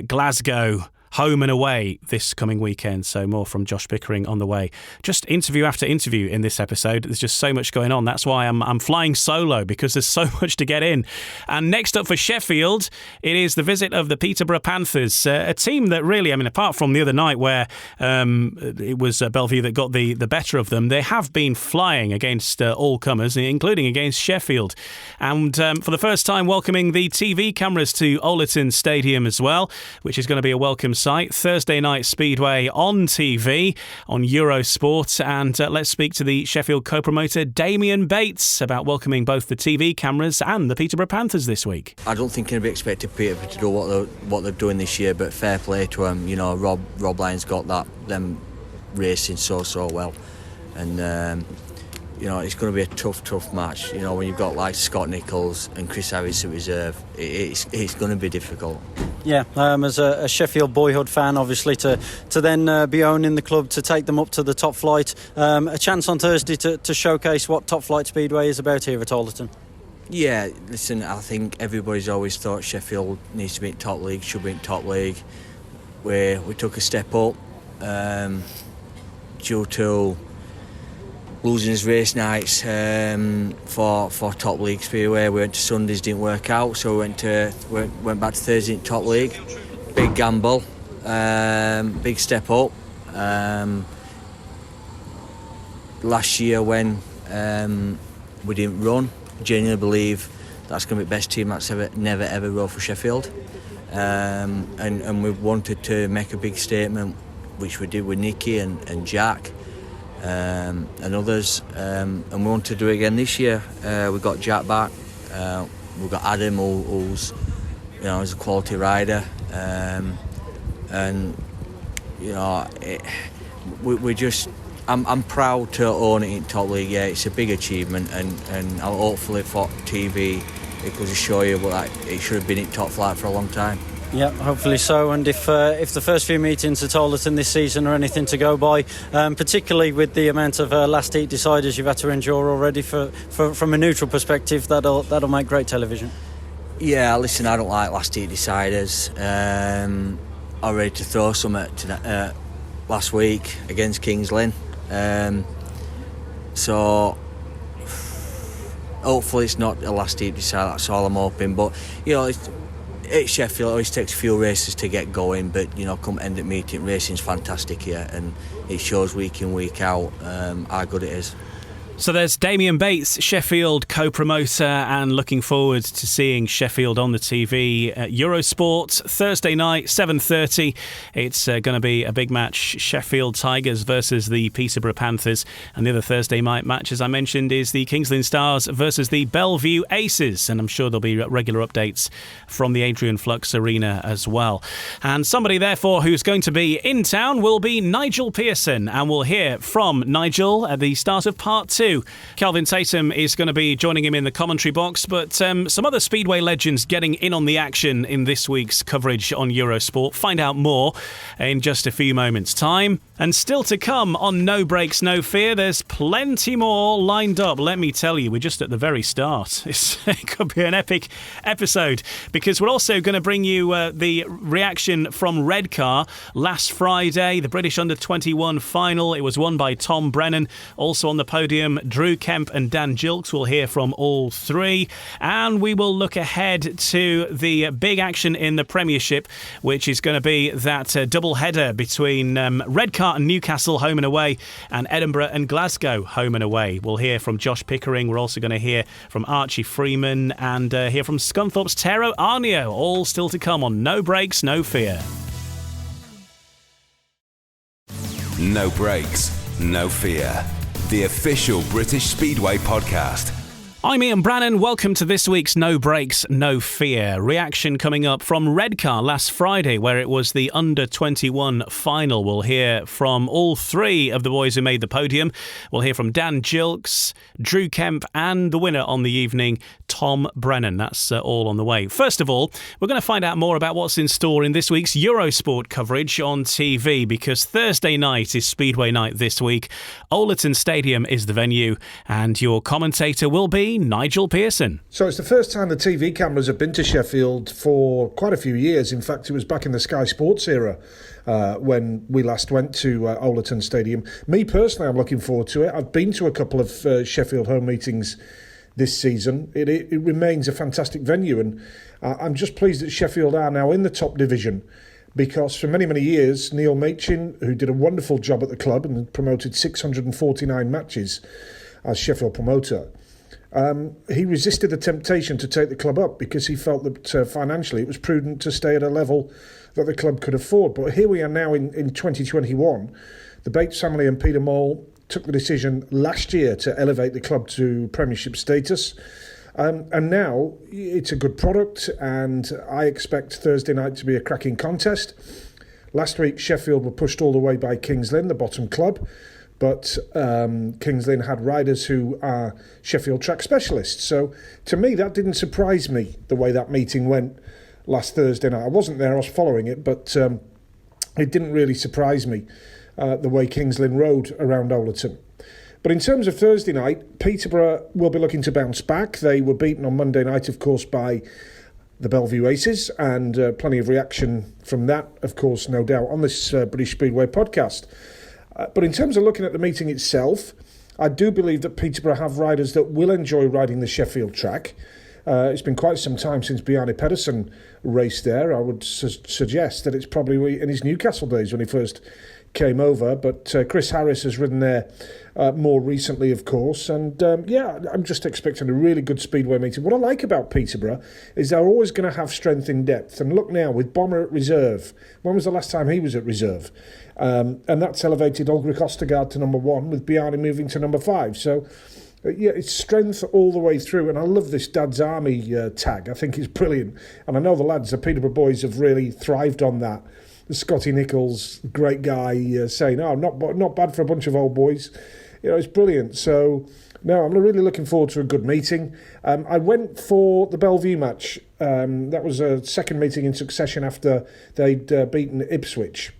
Glasgow home and away this coming weekend. So more from Josh Pickering on the way. Just interview after interview in this episode. There's just so much going on. That's why I'm flying solo, because there's so much to get in. And next up for Sheffield, it is the visit of the Peterborough Panthers, a team that really, I mean, apart from the other night where it was Bellevue that got the better of them, they have been flying against all comers, including against Sheffield. And for the first time, welcoming the TV cameras to Oleton Stadium as well, which is going to be a welcome site. Thursday night Speedway on TV on Eurosport. And let's speak to the Sheffield co-promoter Damian Bates about welcoming both the TV cameras and the Peterborough Panthers this week. I don't think anybody expected Peterborough to do what they're doing this year, but fair play to them. You know, Rob Lyon's got them racing so well, and you know, it's going to be a tough match. You know, when you've got like Scott Nichols and Chris Harris at reserve, it's going to be difficult. Yeah, as a Sheffield boyhood fan, obviously, to then be owning the club, to take them up to the top flight. A chance on Thursday to showcase what top flight speedway is about here at Oleton. Yeah, listen, I think everybody's always thought Sheffield needs to be in top league, should be in top league. We took a step up due to losing his race nights for top league speedway. We went to Sundays, didn't work out, so we went back to Thursday in top league. Big gamble, big step up. Last year when we didn't run, genuinely believe that's going to be the best team that's never ever rode for Sheffield, and we wanted to make a big statement, which we did with Nicky and Jack. And others, and we want to do it again this year. We got Jack back. We've got Adam, who's is a quality rider, and you know, we just. I'm proud to own it in top league. Yeah, it's a big achievement, and I'll hopefully for TV it goes to show you that it should have been in top flight for a long time. Yeah, hopefully so. And if the first few meetings at Oleton this season are anything to go by, particularly with the amount of last heat deciders you've had to endure already, from a neutral perspective, that'll make great television. Yeah, listen, I don't like last heat deciders. I ready to throw some at last week against Kings Lynn. So hopefully it's not a last heat decider. That's all I'm hoping. But you know, it's Sheffield. It always takes a few races to get going, but you know, come end of meeting, racing's fantastic here, and it shows week in, week out how good it is. So there's Damian Bates, Sheffield co-promoter, and looking forward to seeing Sheffield on the TV at Eurosport Thursday night, 7:30. It's going to be a big match, Sheffield Tigers versus the Peterborough Panthers. And the other Thursday night match, as I mentioned, is the Kings Lynn Stars versus the Bellevue Aces. And I'm sure there'll be regular updates from the Adrian Flux Arena as well. And somebody, therefore, who's going to be in town will be Nigel Pearson. And we'll hear from Nigel at the start of part 2 2. Kelvin Tatum is going to be joining him in the commentary box, but some other Speedway legends getting in on the action in this week's coverage on Eurosport. Find out more in just a few moments' time. And still to come on No Brakes, No Fear, there's plenty more lined up. Let me tell you, we're just at the very start. It could be an epic episode, because we're also going to bring you the reaction from Redcar last Friday, the British Under-21 final. It was won by Tom Brennan. Also on the podium, Drew Kemp and Dan Gilkes. We'll hear from all three. And we will look ahead to the big action in the Premiership, which is going to be that double header between Redcar and Newcastle home and away, and Edinburgh and Glasgow home and away. We'll hear from Josh Pickering. We're also going to hear from Archie Freeman and hear from Scunthorpe's Tero Aarnio. All still to come on No Brakes, No Fear. No Brakes, No Fear. The official British Speedway podcast. I'm Ian Brennan. Welcome to this week's No Brakes, No Fear. Reaction coming up from Redcar last Friday, where it was the Under-21 final. We'll hear from all three of the boys who made the podium. We'll hear from Dan Gilkes, Drew Kemp, and the winner on the evening, Tom Brennan. That's all on the way. First of all, we're going to find out more about what's in store in this week's Eurosport coverage on TV, because Thursday night is Speedway night this week. Overton Stadium is the venue, and your commentator will be Nigel Pearson. So it's the first time the TV cameras have been to Sheffield for quite a few years. In fact, it was back in the Sky Sports era when we last went to Overton Stadium. Me personally, I'm looking forward to it. I've been to a couple of Sheffield home meetings this season. It remains a fantastic venue, and I'm just pleased that Sheffield are now in the top division, because for many, many years, Neil Machin, who did a wonderful job at the club and promoted 649 matches as Sheffield promoter, he resisted the temptation to take the club up because he felt that financially it was prudent to stay at a level that the club could afford. But here we are now in 2021. The Bates family and Peter Moll took the decision last year to elevate the club to Premiership status. And now it's a good product, and I expect Thursday night to be a cracking contest. Last week, Sheffield were pushed all the way by Kings Lynn, the bottom club. But Kings Lynn had riders who are Sheffield track specialists. So to me, that didn't surprise me, the way that meeting went last Thursday night. I wasn't there, I was following it, but it didn't really surprise me, the way Kings Lynn rode around Overton. But in terms of Thursday night, Peterborough will be looking to bounce back. They were beaten on Monday night, of course, by the Bellevue Aces, and plenty of reaction from that, of course, no doubt, on this British Speedway podcast. But in terms of looking at the meeting itself, I do believe that Peterborough have riders that will enjoy riding the Sheffield track. It's been quite some time since Bjarne Pedersen raced there. I would suggest that it's probably in his Newcastle days when he first came over. But Chris Harris has ridden there more recently, of course. And I'm just expecting a really good Speedway meeting. What I like about Peterborough is they're always going to have strength in depth. And look now, with Bomber at reserve. When was the last time he was at reserve? And that's elevated Ulrich Ostergaard to number 1, with Bjarne moving to number 5. So, it's strength all the way through. And I love this Dad's Army tag. I think it's brilliant. And I know the lads, the Peterborough boys, have really thrived on that. Scotty Nichols, great guy, saying, not bad for a bunch of old boys. It's brilliant. So, no, I'm really looking forward to a good meeting. I went for the Bellevue match. That was a second meeting in succession after they'd beaten Ipswich.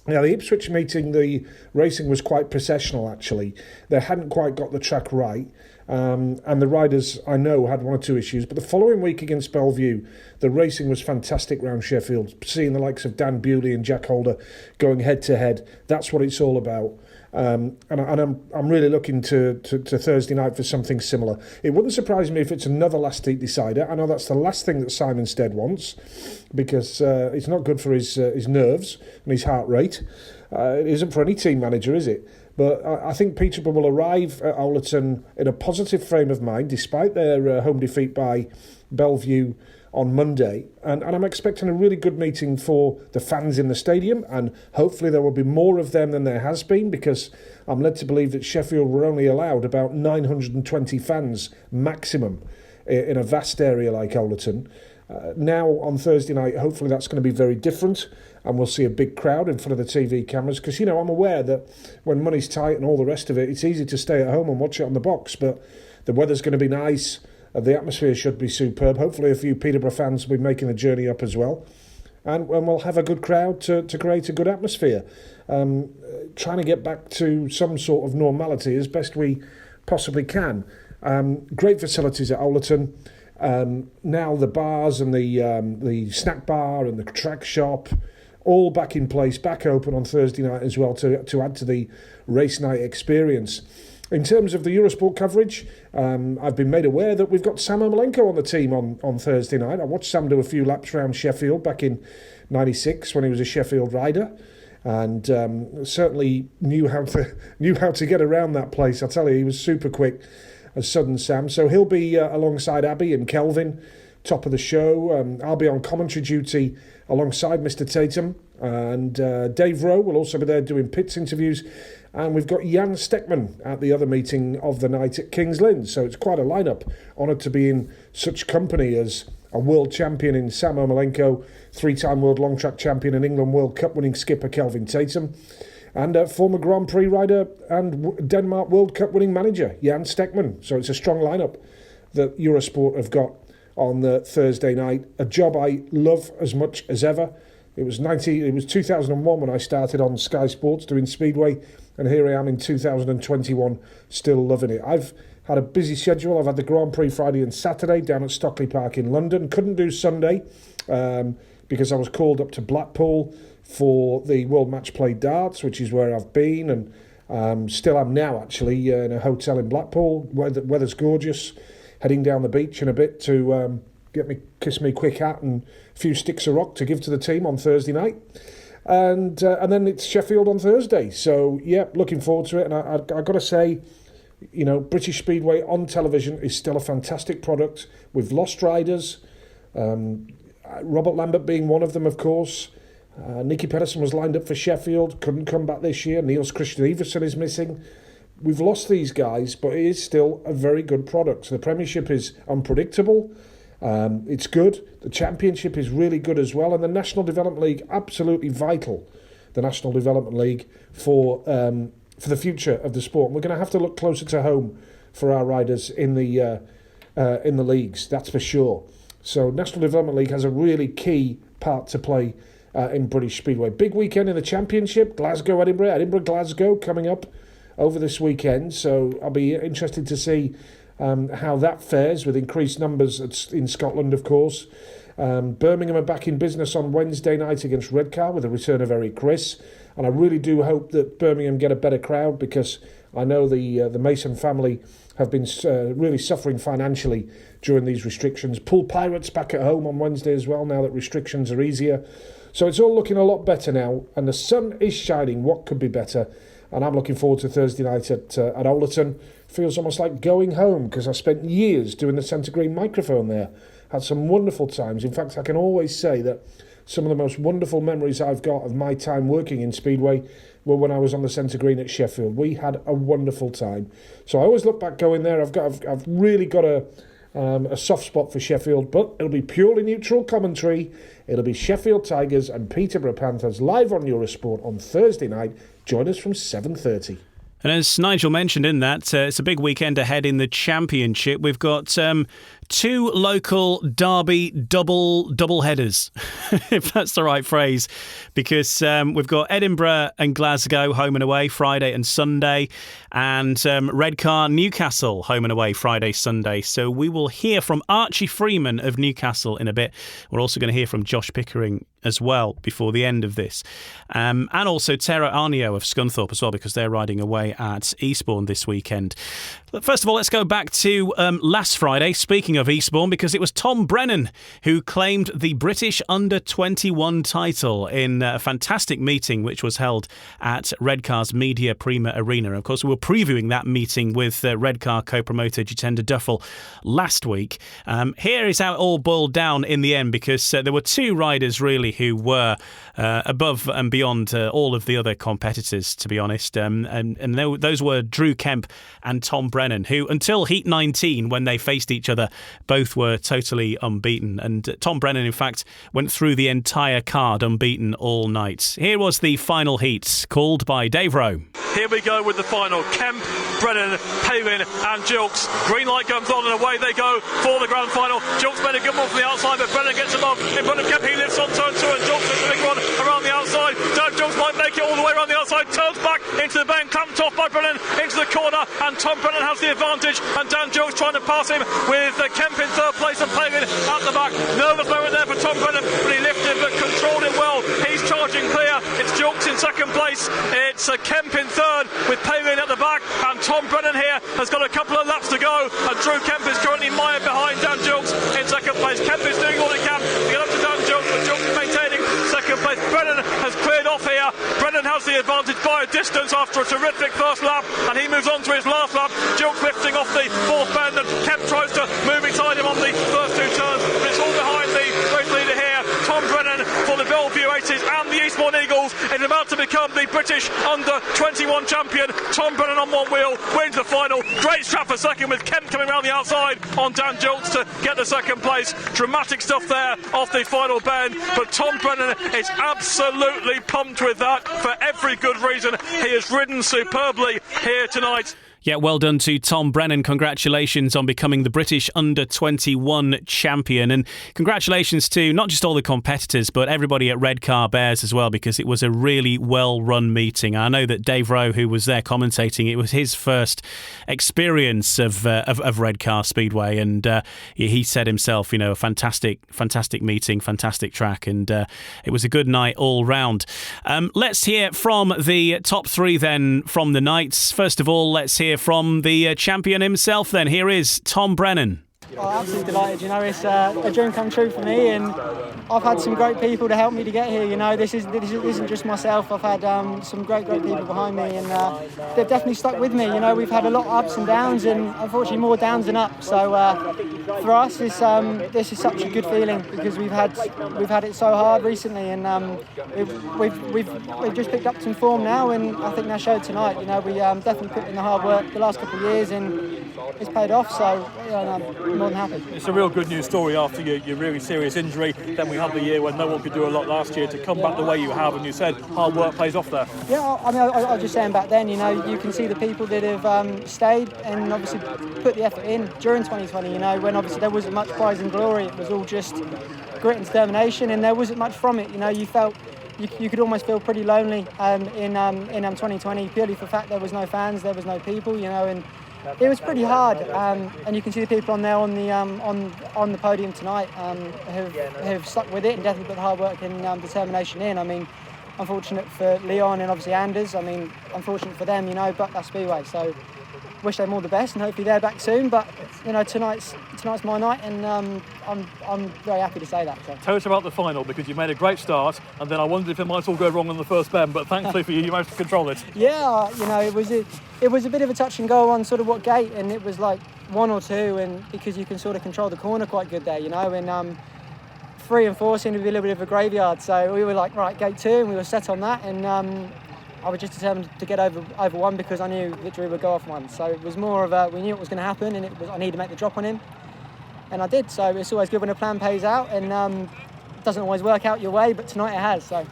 Now, the Ipswich meeting, the racing was quite processional, actually. They hadn't quite got the track right. And the riders, I know, had one or two issues. But the following week against Bellevue, the racing was fantastic round Sheffield. Seeing the likes of Dan Bewley and Jack Holder going head-to-head, that's what it's all about. And I'm really looking to Thursday night for something similar. It wouldn't surprise me if it's another last heat decider. I know that's the last thing that Simon Stead wants, because it's not good for his nerves and his heart rate. It isn't for any team manager, is it? But I think Peterborough will arrive at Overton in a positive frame of mind, despite their home defeat by Bellevue on Monday, and I'm expecting a really good meeting for the fans in the stadium, and hopefully there will be more of them than there has been, because I'm led to believe that Sheffield were only allowed about 920 fans maximum in a vast area like Overton. Now on Thursday night, hopefully that's going to be very different, and we'll see a big crowd in front of the TV cameras, because, you know, I'm aware that when money's tight and all the rest of it, it's easy to stay at home and watch it on the box, but the weather's going to be nice, the atmosphere should be superb. Hopefully a few Peterborough fans will be making the journey up as well, and we'll have a good crowd to create a good atmosphere. Trying to get back to some sort of normality as best we possibly can. Great facilities at Owlerton. Now the bars and the snack bar and the track shop, all back in place, back open on Thursday night as well, to add to the race night experience. In terms of the Eurosport coverage, I've been made aware that we've got Sam Ermolenko on the team on Thursday night. I watched Sam do a few laps around Sheffield back in '96 when he was a Sheffield rider, and certainly knew how to get around that place. I tell you, he was super quick as Southern Sam. So he'll be alongside Abby and Kelvin, top of the show. I'll be on commentary duty alongside Mr. Tatum, and Dave Rowe will also be there doing pits interviews. And we've got Jan Steckman at the other meeting of the night at King's Lynn. So it's quite a lineup. Honoured to be in such company as a world champion in Sam Ermolenko, 3-time world long track champion and England World Cup winning skipper Kelvin Tatum, and former Grand Prix rider and Denmark World Cup winning manager Jan Steckman. So it's a strong lineup that Eurosport have got on the Thursday night. A job I love as much as ever. It was 2001 when I started on Sky Sports doing Speedway, and here I am in 2021 still loving it. I've had a busy schedule. I've had the Grand Prix Friday and Saturday down at Stockley Park in London. Couldn't do Sunday because I was called up to Blackpool for the World Match Play Darts, which is where I've been, and still am now actually in a hotel in Blackpool. Weather's gorgeous. Heading down the beach in a bit to kiss me quick hat and a few sticks of rock to give to the team on Thursday night, and then it's Sheffield on Thursday. So yeah, looking forward to it. And I got to say, you know, British Speedway on television is still a fantastic product. We've lost riders, Robert Lambert being one of them, of course. Nicky Pedersen was lined up for Sheffield, couldn't come back this year. Niels Christian Iversen is missing. We've lost these guys, but it is still a very good product. So the Premiership is unpredictable. It's good. The Championship is really good as well. And the National Development League, absolutely vital. The National Development League for the future of the sport. And we're going to have to look closer to home for our riders in the leagues, that's for sure. So National Development League has a really key part to play in British Speedway. Big weekend in the Championship, Glasgow, Edinburgh, Glasgow coming up over this weekend. So I'll be interested to see how that fares with increased numbers in Scotland, of course. Birmingham are back in business on Wednesday night against Redcar with the return of Eric Chris. And I really do hope that Birmingham get a better crowd, because I know the Mason family have been really suffering financially during these restrictions. Pool Pirates back at home on Wednesday as well, now that restrictions are easier. So it's all looking a lot better now, and the sun is shining. What could be better? And I'm looking forward to Thursday night at Owlerton. Feels almost like going home, because I spent years doing the centre green microphone there. Had some wonderful times. In fact, I can always say that some of the most wonderful memories I've got of my time working in Speedway were when I was on the centre green at Sheffield. We had a wonderful time. So I always look back going there. I've really got a soft spot for Sheffield, but it'll be purely neutral commentary. It'll be Sheffield Tigers and Peterborough Panthers live on Eurosport on Thursday night. Join us from 7:30. And as Nigel mentioned in that, it's a big weekend ahead in the Championship. We've got two local derby double headers, if that's the right phrase, because we've got Edinburgh and Glasgow home and away Friday and Sunday, and Redcar Newcastle home and away Friday, Sunday. So we will hear from Archie Freeman of Newcastle in a bit. We're also going to hear from Josh Pickering as well before the end of this. And also Tero Aarnio of Scunthorpe as well, because they're riding away at Eastbourne this weekend. First of all, let's go back to last Friday, speaking of Eastbourne, because it was Tom Brennan who claimed the British Under-21 title in a fantastic meeting which was held at Redcar's Media Prima Arena. And of course, we were previewing that meeting with Redcar co-promoter Jitender Duffel last week. Here is how it all boiled down in the end, because there were two riders really Speedway who were above and beyond all of the other competitors, to be honest. And those were Drew Kemp and Tom Brennan, who until Heat 19, when they faced each other, both were totally unbeaten. And Tom Brennan, in fact, went through the entire card unbeaten all night. Here was the final heat, called by Dave Rowe. Here we go with the final. Kemp, Brennan, Palin and Gilks. Green light comes on and away they go for the grand final. Gilks made a good one from the outside, but Brennan gets him off in front of Kemp. He lifts on turn 2 and Gilks has a big one around the outside. Dan Gilks might make it all the way around the outside, turns back into the bend, clamped off by Brennan into the corner, and Tom Brennan has the advantage, and Dan Gilks trying to pass him with Kemp in third place and Palin at the back. Nervous moment there for Tom Brennan, but he lifted but controlled it well. He's charging clear. It's Gilks in second place. It's Kemp in third with Palin at the back, and Tom Brennan here has got a couple of laps to go, and Drew Kemp is currently mired behind Dan Gilks in second place. Kemp is doing all he can to get up to Dan Gilks, but Gilks is maintaining second place. Brennan has cleared off here. Brennan has the advantage by a distance after a terrific first lap, and he moves on to his last lap. Gilks lifting off the fourth bend, and Kemp tries to move inside him on the first two turns, but it's all behind the race leader here. Tom Brennan for the Bellevue Aces and the Eastbourne Eagles is about to become the British under-21 champion. Tom Brennan on one wheel wins the final. Great strap for second with Kemp coming around the outside on Dan Gilks to get the second place. Dramatic stuff there off the final bend, but Tom Brennan is absolutely pumped with that for every good reason. He has ridden superbly here tonight. Yeah, well done to Tom Brennan. Congratulations on becoming the British Under-21 champion. And congratulations to not just all the competitors, but everybody at Redcar Bears as well, because it was a really well-run meeting. I know that Dave Rowe, who was there commentating, it was his first experience of Redcar Speedway. And he said himself, a fantastic meeting, fantastic track. And it was a good night all round. Let's hear from the top three then from the nights. First of all, let's hear from the champion himself then. Here is Tom Brennan. Absolutely delighted. It's a dream come true for me, and I've had some great people to help me to get here. This isn't just myself. I've had some great people behind me, and they've definitely stuck with me. We've had a lot of ups and downs, and unfortunately more downs than ups. So for us, this is such a good feeling, because we've had it so hard recently, and we've just picked up some form now, and I think that showed tonight. We definitely put in the hard work the last couple of years, and it's paid off. So I'm more than happy. It's a real good news story after your really serious injury. Then we had the year when no one could do a lot last year, to come back the way you have, and you said hard work pays off there. Yeah, I was just saying back then, you can see the people that have stayed and obviously put the effort in during 2020, when obviously there wasn't much prize and glory. It was all just grit and determination, and there wasn't much from it. You felt you could almost feel pretty lonely in 2020, purely for the fact there was no fans, there was no people, and it was pretty hard, and you can see the people on there on the podium tonight have stuck with it and definitely put the hard work and determination in. Unfortunate for Leon and obviously Anders. Unfortunate for them, but that's Speedway. So wish them all the best, and hopefully they're back soon. But tonight's my night, and I'm very happy to say that. So. Tell us about the final, because you made a great start, and then I wondered if it might all go wrong on the first bend, but thankfully for you, you managed to control it. Yeah, it was a bit of a touch and go on sort of what gate, and it was like 1 or 2, and because you can sort of control the corner quite good there, and 3 and 4 seemed to be a little bit of a graveyard. So we were like, right, gate 2, and we were set on that, and I was just determined to get over 1, because I knew Victory would go off 1. So it was more of we knew what was going to happen, and I needed to make the drop on him, and I did. So it's always good when a plan pays out, and it doesn't always work out your way, but tonight it has. So.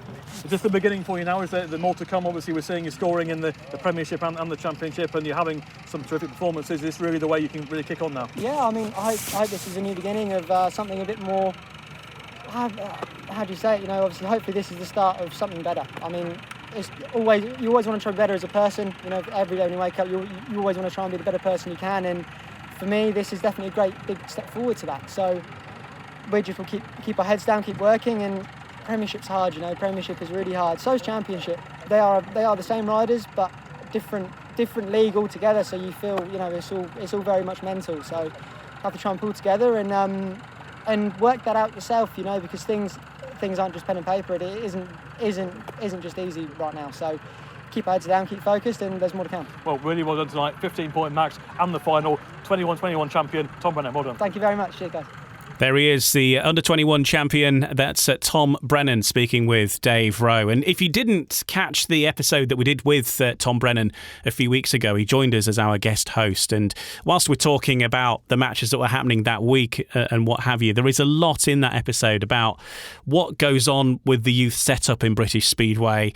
Is this the beginning for you now? Is there more to come? Obviously, we're seeing you scoring in the Premiership and the Championship, and you're having some terrific performances. Is this really the way you can really kick on now? Yeah, I hope this is a new beginning of something a bit more. How do you say it? Obviously, hopefully this is the start of something better. It's you always want to try better as a person. Every day when you wake up, you always want to try and be the better person you can. And for me, this is definitely a great big step forward to that. So we just will keep our heads down, keep working. And Premiership's hard. Premiership is really hard. So is Championship. They are the same riders, but different league altogether. So you feel it's all very much mental. So you have to try and pull together and work that out yourself. Because things aren't just pen and paper. It isn't just easy right now. So keep our heads down, keep focused, and there's more to come. Well, really well done tonight. 15-point max and the final. 21-21 champion Tom Brennan. Well done. Thank you very much. Cheers, guys. There he is, the under-21 champion. That's Tom Brennan speaking with Dave Rowe. And if you didn't catch the episode that we did with Tom Brennan a few weeks ago, he joined us as our guest host. And whilst we're talking about the matches that were happening that week and what have you, there is a lot in that episode about what goes on with the youth setup in British Speedway,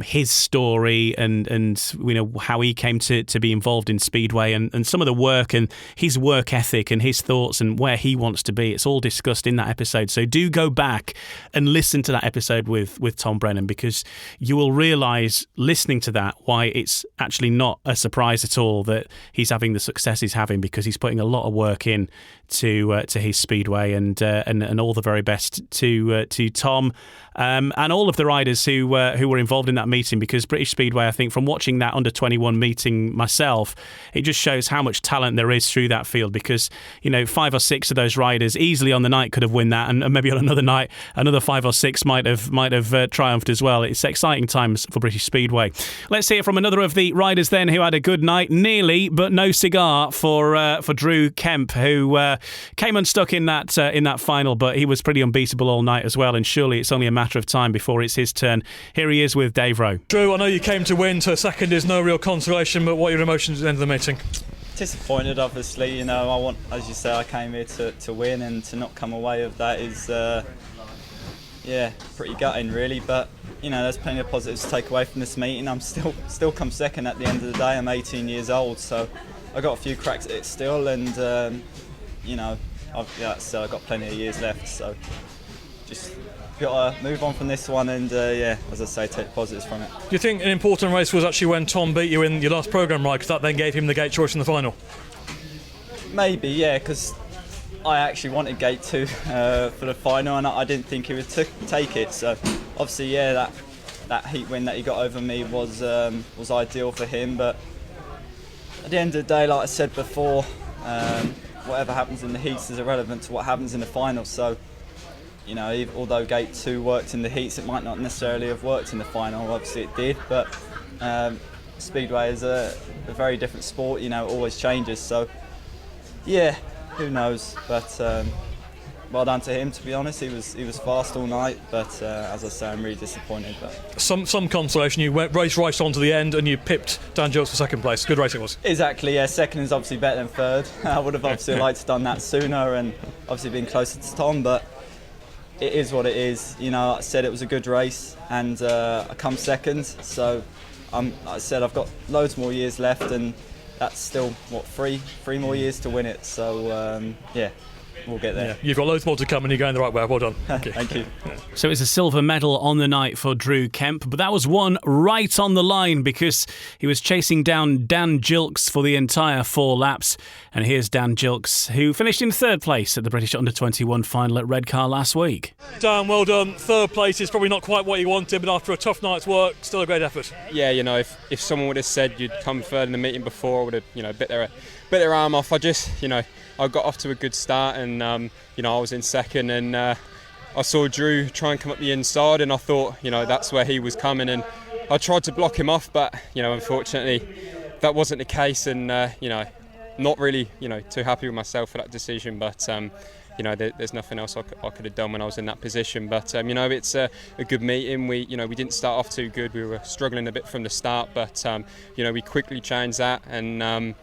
his story and you know how he came to be involved in Speedway and some of the work and his work ethic and his thoughts and where he wants to be. It's all discussed in that episode. So do go back and listen to that episode with Tom Brennan, because you will realise, listening to that, why it's actually not a surprise at all that he's having the success he's having, because he's putting a lot of work in to his Speedway, and all the very best to Tom and all of the riders who were involved in that meeting, because British Speedway, I think, from watching that under-21 meeting myself, it just shows how much talent there is through that field, because, you know, 5 or 6 of those riders easily on the night could have won that, and maybe on another night another 5 or 6 might have triumphed as well. It's exciting times for British Speedway. Let's hear from another of the riders then who had a good night, nearly but no cigar for Drew Kemp, who came unstuck in that final, but he was pretty unbeatable all night as well, and surely it's only a matter of time before it's his turn. Here he is with Dave Rowe. Drew, I know you came to win, so second is no real consolation, but what are your emotions at the end of the meeting? Disappointed, obviously. You know, I want, as you say, I came here to win, and to not come away with that is pretty gutting really, but you know, there's plenty of positives to take away from this meeting. I'm still come second at the end of the day. I'm 18 years old, so I got a few cracks at it still, and you know, I've got plenty of years left, so just got to move on from this one, and as I say, take positives from it. Do you think an important race was actually when Tom beat you in your last programme ride, because that then gave him the gate choice in the final? Maybe, yeah, because I actually wanted gate 2 for the final, and I didn't think he would take it, so obviously, yeah, that heat win that he got over me was ideal for him, but at the end of the day, like I said before, whatever happens in the heats is irrelevant to what happens in the final. So, you know, although gate 2 worked in the heats, it might not necessarily have worked in the final. Obviously it did, but Speedway is a very different sport, you know, it always changes. So, yeah, who knows, but well done to him, to be honest. He was fast all night, but as I say, I'm really disappointed. But some consolation, you raced right on to the end and you pipped Dan Gilkes for second place. Good race it was. Exactly, yeah. Second is obviously better than third. I would have obviously liked to have done that sooner and obviously been closer to Tom, but it is what it is. You know, like I said, it was a good race, and I come second, so like I said, I've got loads more years left, and that's still, what, three more years to win it, so yeah. We'll get there. Yeah, you've got loads more to come and you're going the right way. Well done. Thank you. Thank you. So it's a silver medal on the night for Drew Kemp, but that was one right on the line because he was chasing down Dan Gilkes for the entire 4 laps. And here's Dan Gilkes, who finished in 3rd place at the British Under-21 final at Redcar last week. Dan, well done. 3rd place is probably not quite what you wanted, but after a tough night's work, still a great effort. Yeah, you know, if someone would have said you'd come 3rd in the meeting before, I would have, you know, bit their arm off. I got off to a good start, and you know, I was in 2nd, and I saw Drew try and come up the inside, and I thought, you know, that's where he was coming, and I tried to block him off, but you know, unfortunately that wasn't the case, and you know, not really, you know, too happy with myself for that decision, but you know, there's nothing else I could have done when I was in that position. But you know, it's a good meeting. We didn't start off too good. We were struggling a bit from the start, but you know, we quickly changed that, and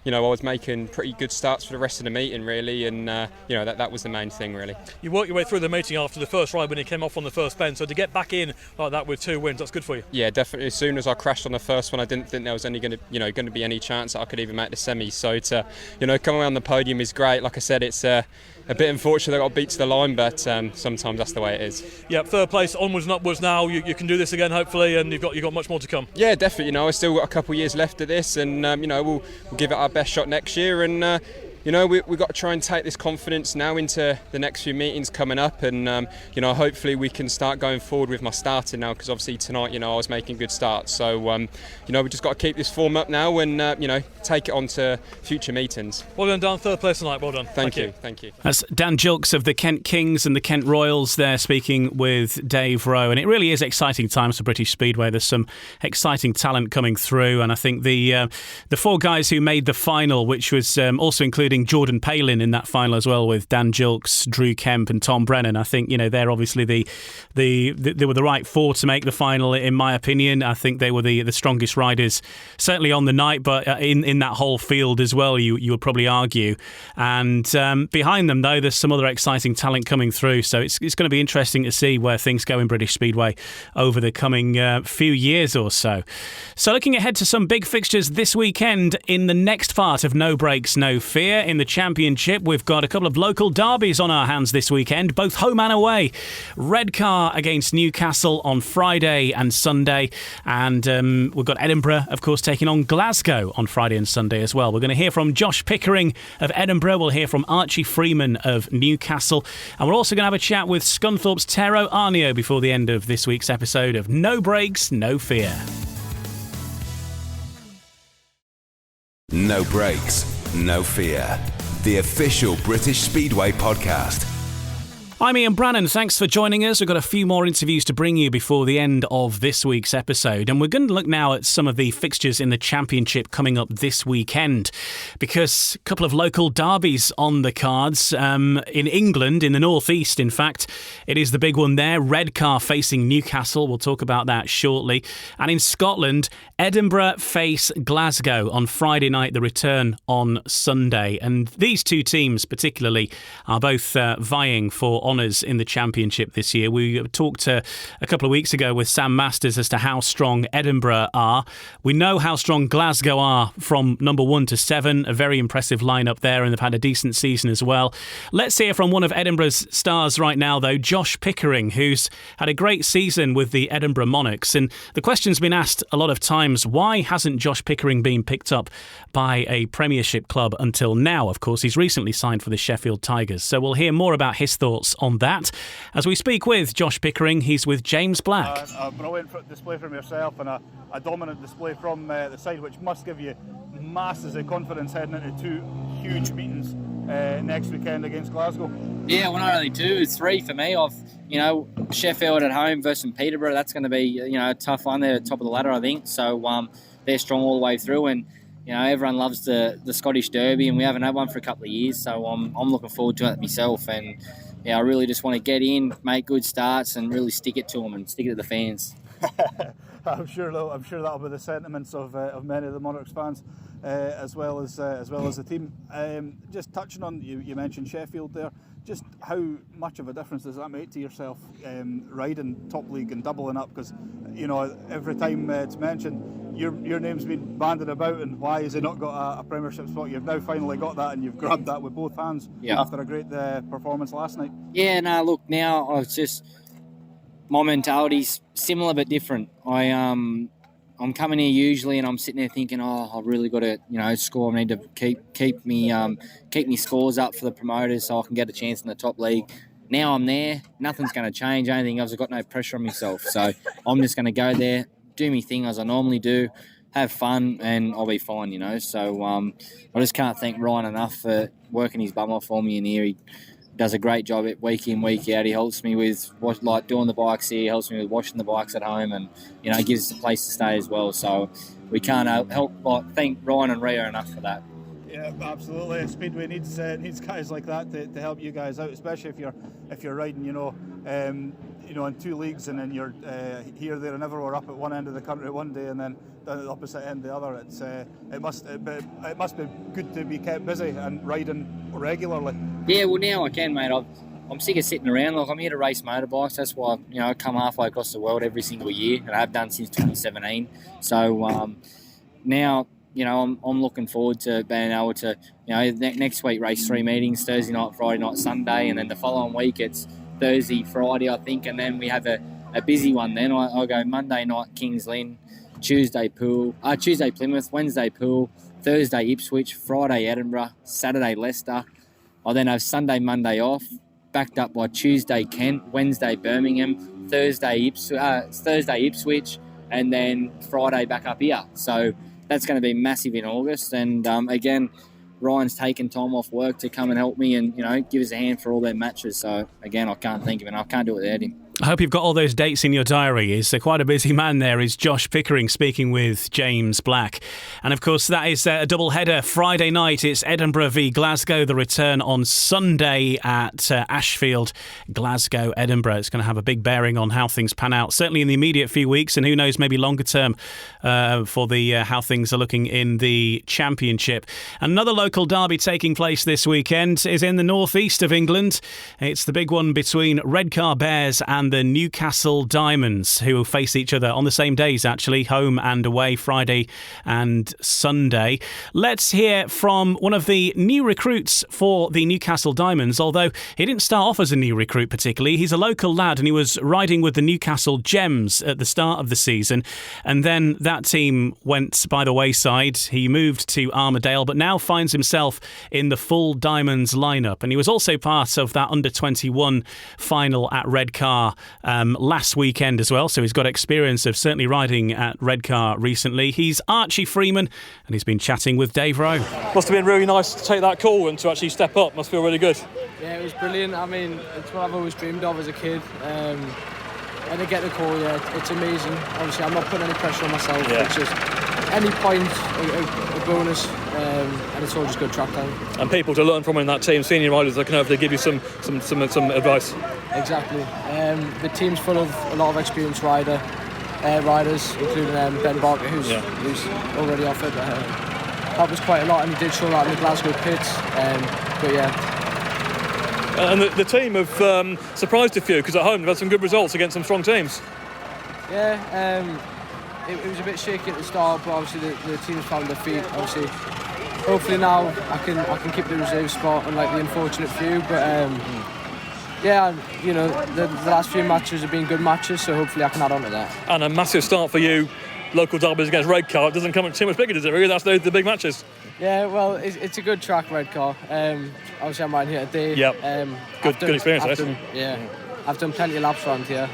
you know, I was making pretty good starts for the rest of the meeting, really, and you know, that was the main thing, really. You worked your way through the meeting after the first ride when you came off on the first bend, so to get back in like that with 2 wins, that's good for you. Yeah, definitely. As soon as I crashed on the first one, I didn't think there was going to be any chance that I could even make the semis. So to, you know, come around the podium is great. Like I said, it's a bit unfortunate that I got beat to the line, but sometimes that's the way it is. Yeah, 3rd place, onwards and upwards now. You can do this again, hopefully, and you've got much more to come. Yeah, definitely. You know, I've still got a couple of years left of this, and you know, we'll give it our best shot next year, and you know, we've got to try and take this confidence now into the next few meetings coming up, and you know, hopefully we can start going forward with my starting now, because obviously tonight, you know, I was making good starts, so you know, we just got to keep this form up now, and you know, take it on to future meetings. Well done, Dan. 3rd place tonight. Well done. Thank you. That's Dan Gilkes of the Kent Kings and the Kent Royals there, speaking with Dave Rowe, and it really is exciting times for British Speedway. There's some exciting talent coming through, and I think the 4 guys who made the final, which was also including including Jordan Palin in that final as well, with Dan Gilks, Drew Kemp and Tom Brennan. I think, they're obviously they were the right four to make the final, in my opinion. I think they were the strongest riders, certainly on the night, but in that whole field as well, you would probably argue. And behind them, though, there's some other exciting talent coming through. So it's going to be interesting to see where things go in British Speedway over the coming few years or so. So looking ahead to some big fixtures this weekend in the next part of No Breaks, No Fear. In the Championship, we've got a couple of local derbies on our hands this weekend, both home and away. Redcar against Newcastle on Friday and Sunday. And we've got Edinburgh, of course, taking on Glasgow on Friday and Sunday as well. We're going to hear from Josh Pickering of Edinburgh. We'll hear from Archie Freeman of Newcastle. And we're also going to have a chat with Scunthorpe's Tero Aarnio before the end of this week's episode of No Breaks, No Fear. No Breaks, No Fear. The official British Speedway podcast. I'm Ian Brennan. Thanks for joining us. We've got a few more interviews to bring you before the end of this week's episode. And we're going to look now at some of the fixtures in the Championship coming up this weekend, because a couple of local derbies on the cards. In England, in the northeast, in fact, it is the big one there. Redcar facing Newcastle. We'll talk about that shortly. And in Scotland, Edinburgh face Glasgow on Friday night, the return on Sunday. And these two teams particularly are both vying for honours in the Championship this year. We talked a couple of weeks ago with Sam Masters as to how strong Edinburgh are. We know how strong Glasgow are from number 1 to 7. A very impressive lineup there, and they've had a decent season as well. Let's hear from one of Edinburgh's stars right now, though, Josh Pickering, who's had a great season with the Edinburgh Monarchs. And the question's been asked a lot of times, why hasn't Josh Pickering been picked up by a Premiership club until now? Of course, he's recently signed for the Sheffield Tigers. So we'll hear more about his thoughts on that as we speak with Josh Pickering. He's with James Black. A brilliant display from yourself and a dominant display from the side, which must give you masses of confidence heading into two huge meetings next weekend against Glasgow. Yeah, well, not only two, it's three for me. Sheffield at home versus Peterborough. That's going to be a tough one. They're top of the ladder, I think. So they're strong all the way through, and everyone loves the Scottish Derby, and we haven't had one for a couple of years. So I'm looking forward to it myself, and I really just want to get in, make good starts, and really stick it to them and stick it to the fans. I'm sure that'll be the sentiments of many of the Monarchs fans, as well as the team. Just touching on you mentioned Sheffield there. Just how much of a difference does that make to yourself riding top league and doubling up? Because every time it's mentioned, your name's been bandied about, and why has he not got a Premiership spot? You've now finally got that, and you've grabbed that with both hands after a great performance last night. Yeah, no, look, now my mentality's similar but different. I'm coming here usually, and I'm sitting there thinking, I've really got to, score. I need to keep me scores up for the promoters so I can get a chance in the top league. Now I'm there, nothing's going to change. Anything else, I've got no pressure on myself, so I'm just going to go there, do my thing as I normally do, have fun, and I'll be fine. So I just can't thank Ryan enough for working his bum off for me in here. He does a great job week in, week out. He helps me with doing the bikes here, helps me with washing the bikes at home, and gives us a place to stay as well. So we can't thank Ryan and Rio enough for that. Yeah, absolutely. Speedway needs guys like that to help you guys out, especially if you're riding in two leagues, and then you're here, there, and everywhere, up at one end of the country one day, and then down at the opposite end the other. It must be good to be kept busy and riding regularly. Yeah, well, now I can, mate. I'm sick of sitting around. I'm here to race motorbikes. That's why I come halfway across the world every single year, and I have done since 2017. So now I'm looking forward to being able to next week race 3 meetings: Thursday night, Friday night, Sunday, and then the following week it's Thursday, Friday, I think, and then we have a busy one. Then I go Monday night Kings Lynn, Tuesday Plymouth, Wednesday Poole, Thursday Ipswich, Friday Edinburgh, Saturday Leicester. I then have Sunday, Monday off, backed up by Tuesday Kent, Wednesday Birmingham, Thursday Ipswich, and then Friday back up here. So that's going to be massive in August. And again, Ryan's taken time off work to come and help me and give us a hand for all their matches. So again, I can't thank him, and I can't do it without him. I hope you've got all those dates in your diary. He's quite a busy man there, is Josh Pickering speaking with James Black. And of course, that is a double header. Friday night, it's Edinburgh v Glasgow, the return on Sunday at Ashfield, Glasgow, Edinburgh. It's going to have a big bearing on how things pan out, certainly in the immediate few weeks, and who knows, maybe longer term for the how things are looking in the Championship. Another local derby taking place this weekend is in the northeast of England. It's the big one between Redcar Bears and the Newcastle Diamonds, who will face each other on the same days, actually, home and away, Friday and Sunday. Let's hear from one of the new recruits for the Newcastle Diamonds, although he didn't start off as a new recruit particularly. He's a local lad and he was riding with the Newcastle Gems at the start of the season, and then that team went by the wayside. He moved to Armadale, but now finds himself in the full Diamonds lineup, and he was also part of that under-21 final at Redcar last weekend as well, so he's got experience of certainly riding at Redcar recently. He's Archie Freeman, and he's been chatting with Dave Rowe. Must have been really nice to take that call and to actually step up. Must feel really good. Yeah, it was brilliant. I mean, it's what I've always dreamed of as a kid. And to get the call, yeah, it's amazing. Obviously, I'm not putting any pressure on myself. Yeah. It's just any point, a bonus, and it's all just good track time. And people to learn from in that team, senior riders that can hopefully give you some advice. Exactly. The team's full of a lot of experienced riders, including Ben Barker, who's already offered. That was quite a lot, and he did show that in the Glasgow pits. But yeah. And the team have surprised a few, because at home they've had some good results against some strong teams. Yeah, it was a bit shaky at the start, but obviously the team's found their feet. Obviously, hopefully now I can keep the reserve spot, unlike the unfortunate few. But yeah, you know, the last few matches have been good matches, so hopefully I can add on to that. And a massive start for you, local derbies against Redcar. It doesn't come too much bigger, does it? Really, that's the big matches. Yeah, well, it's a good track, Redcar. Obviously, I'm riding here today. Yep. Good experience, I've done plenty of laps around here,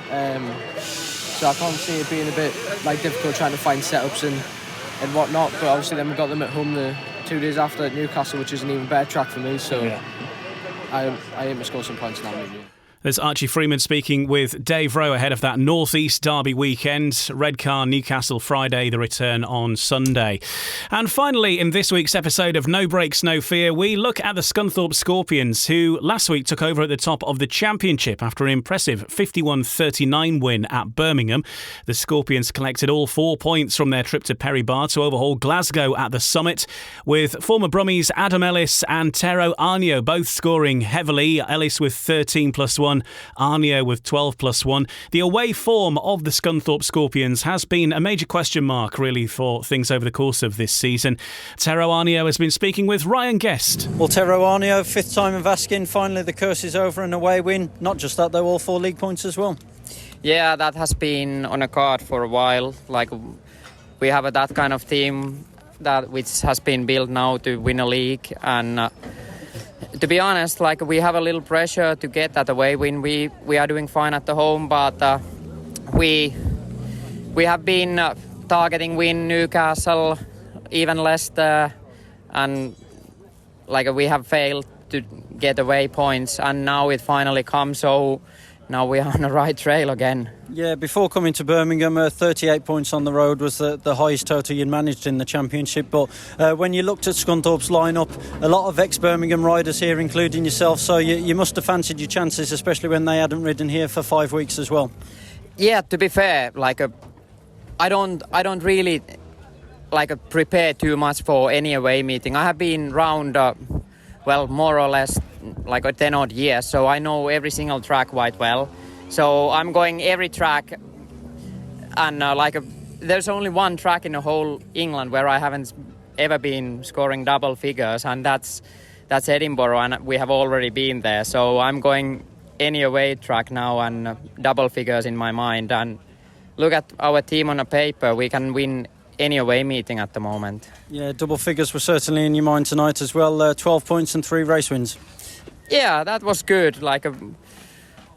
so I can't see it being a bit difficult trying to find setups and whatnot. But obviously, then we got them at home the 2 days after at Newcastle, which is an even better track for me. So I aim to score some points now. Maybe. There's Archie Freeman speaking with Dave Rowe ahead of that North East Derby weekend. Redcar, Newcastle Friday, the return on Sunday. And finally, in this week's episode of No Breaks, No Fear, we look at the Scunthorpe Scorpions, who last week took over at the top of the Championship after an impressive 51-39 win at Birmingham. The Scorpions collected all 4 points from their trip to Perry Bar to overhaul Glasgow at the summit, with former Brummies Adam Ellis and Tero Aarnio both scoring heavily. Ellis with 13+1. Aarnio with 12+1. The away form of the Scunthorpe Scorpions has been a major question mark, really, for things over the course of this season. Tero Aarnio has been speaking with Ryan Guest. Well, Tero Aarnio, 5th time in Vaskin. Finally, the curse is over, an away win. Not just that, though, all 4 league points as well. Yeah, that has been on a card for a while. We have that kind of team which has been built now to win a league, and to be honest, we have a little pressure to get that away win. We are doing fine at the home, but we have been targeting win Newcastle, even Leicester, and we have failed to get away points, and now it finally comes. So now we are on the right trail again. Yeah, before coming to Birmingham, 38 points on the road was the highest total you'd managed in the Championship. But when you looked at Scunthorpe's lineup, a lot of ex-Birmingham riders here, including yourself, so you must have fancied your chances, especially when they hadn't ridden here for 5 weeks as well. Yeah, to be fair, I don't really prepare too much for any away meeting. I have been round, more or less 10 odd years, so I know every single track quite well. So I'm going every track, and there's only one track in the whole England where I haven't ever been scoring double figures, and that's Edinburgh, and we have already been there. So I'm going any away track now and double figures in my mind. And look at our team on a paper, we can win any away meeting at the moment. Yeah, double figures were certainly in your mind tonight as well. 12 points and 3 race wins. Yeah, that was good.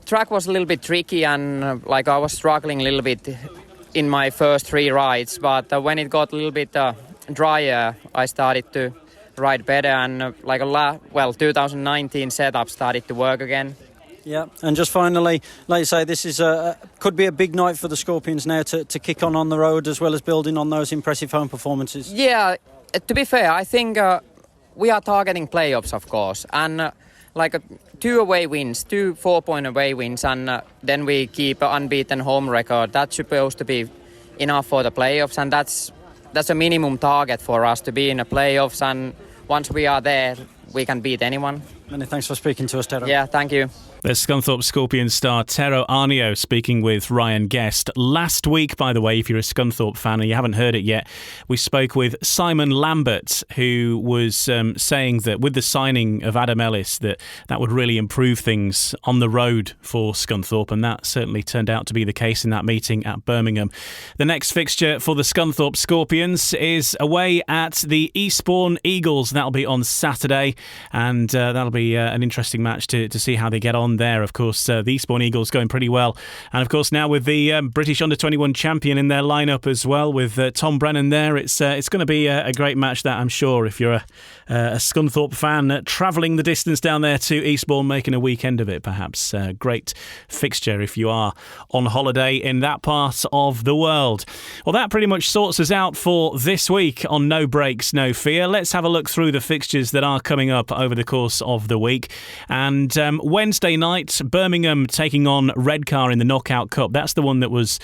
Track was a little bit tricky, and I was struggling a little bit in my first 3 rides, but when it got a little bit drier, I started to ride better, and 2019 setup started to work again. Yeah, and just finally, like you say, this is could be a big night for the Scorpions now to kick on the road as well as building on those impressive home performances. Yeah, to be fair, I think we are targeting playoffs, of course, and 2 away wins, 2 4-point away wins, and then we keep an unbeaten home record. That's supposed to be enough for the playoffs, and that's a minimum target for us to be in the playoffs, and once we are there, we can beat anyone. Many thanks for speaking to us, Tero. Yeah, thank you. There's Scunthorpe Scorpions star Tero Aarnio speaking with Ryan Guest. Last week, by the way, if you're a Scunthorpe fan and you haven't heard it yet, we spoke with Simon Lambert, who was saying that with the signing of Adam Ellis, that would really improve things on the road for Scunthorpe, and that certainly turned out to be the case in that meeting at Birmingham. The next fixture for the Scunthorpe Scorpions is away at the Eastbourne Eagles. That'll be on Saturday, and that'll be an interesting match to see how they get on there. Of course, the Eastbourne Eagles going pretty well, and of course now with the British Under-21 champion in their lineup as well, with Tom Brennan there, it's going to be a great match, that I'm sure, if you're a Scunthorpe fan travelling the distance down there to Eastbourne, making a weekend of it perhaps. Great fixture if you are on holiday in that part of the world. Well, that pretty much sorts us out for this week on No Breaks, No Fear. Let's have a look through the fixtures that are coming up over the course of the week. And Wednesday night, Birmingham taking on Redcar in the Knockout Cup. That's the one that was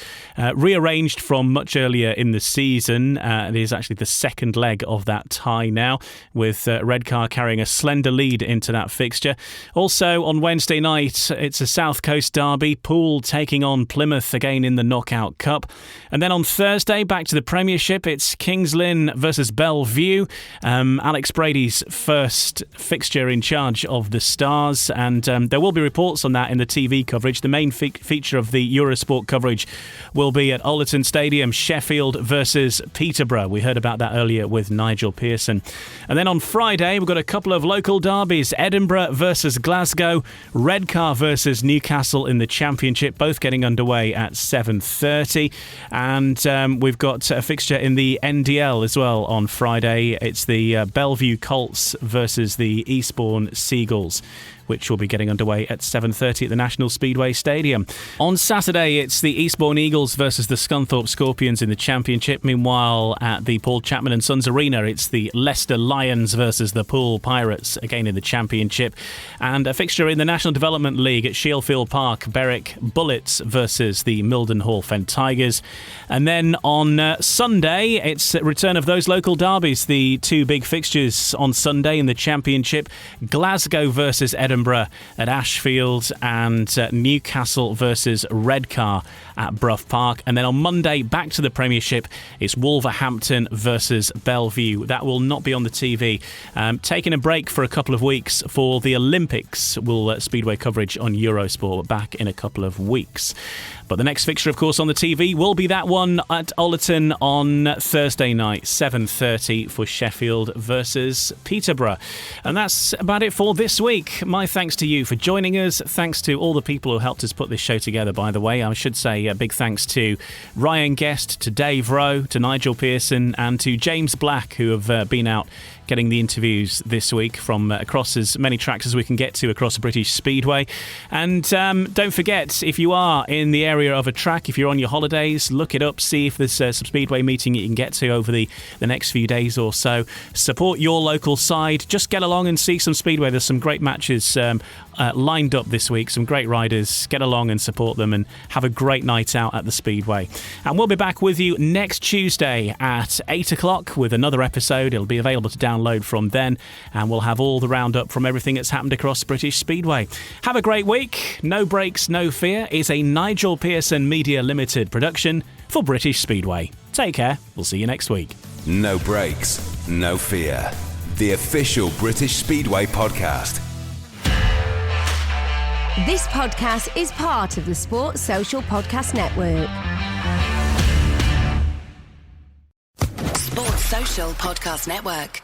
rearranged from much earlier in the season. It is actually the second leg of that tie now, with Redcar carrying a slender lead into that fixture. Also on Wednesday night, it's a South Coast derby, Poole taking on Plymouth again in the Knockout Cup. And then on Thursday, back to the Premiership, it's Kings Lynn versus Bellevue. Alex Brady's first fixture in charge of the Stars, and there will be reports on that in the TV coverage. The main feature of the Eurosport coverage will be at Ullerton Stadium, Sheffield versus Peterborough. We heard about that earlier with Nigel Pearson. And then on Friday, we've got a couple of local derbies, Edinburgh versus Glasgow, Redcar versus Newcastle in the Championship, both getting underway at 7:30. And we've got a fixture in the NDL as well on Friday. It's the Bellevue Colts versus the Eastbourne Seagulls, which will be getting underway at 7:30 at the National Speedway Stadium. On Saturday, it's the Eastbourne Eagles versus the Scunthorpe Scorpions in the Championship. Meanwhile, at the Paul Chapman and Sons Arena, it's the Leicester Lions versus the Poole Pirates, again in the Championship. And a fixture in the National Development League at Shielfield Park, Berwick Bullets versus the Mildenhall Fen Tigers. And then on Sunday, it's a return of those local derbies, the two big fixtures on Sunday in the Championship, Glasgow versus Edinburgh at Ashfield, and Newcastle versus Redcar at Brough Park. And then on Monday, back to the Premiership, it's Wolverhampton versus Bellevue. That will not be on the TV. Taking a break for a couple of weeks for the Olympics. We'll Speedway coverage on Eurosport back in a couple of weeks. But the next fixture, of course, on the TV will be that one at Ullerton on Thursday night, 7:30 for Sheffield versus Peterborough. And that's about it for this week. My thanks to you for joining us. Thanks to all the people who helped us put this show together, by the way. I should say a big thanks to Ryan Guest, to Dave Rowe, to Nigel Pearson, and to James Black, who have been out getting the interviews this week from across as many tracks as we can get to across the British Speedway. And don't forget, if you are in the area of a track, if you're on your holidays, look it up, see if there's some Speedway meeting you can get to over the next few days or so. Support your local side. Just get along and see some Speedway. There's some great matches lined up this week, some great riders. Get along and support them and have a great night out at the Speedway. And we'll be back with you next Tuesday at 8 o'clock with another episode. It'll be available to download from then, and we'll have all the roundup from everything that's happened across British Speedway. Have a great week. No Breaks, No Fear is a Nigel Pearson Media Limited production for British Speedway. Take care. We'll see you next week. No Breaks, No Fear. The official British Speedway podcast. This podcast is part of the Sports Social Podcast Network. Sports Social Podcast Network.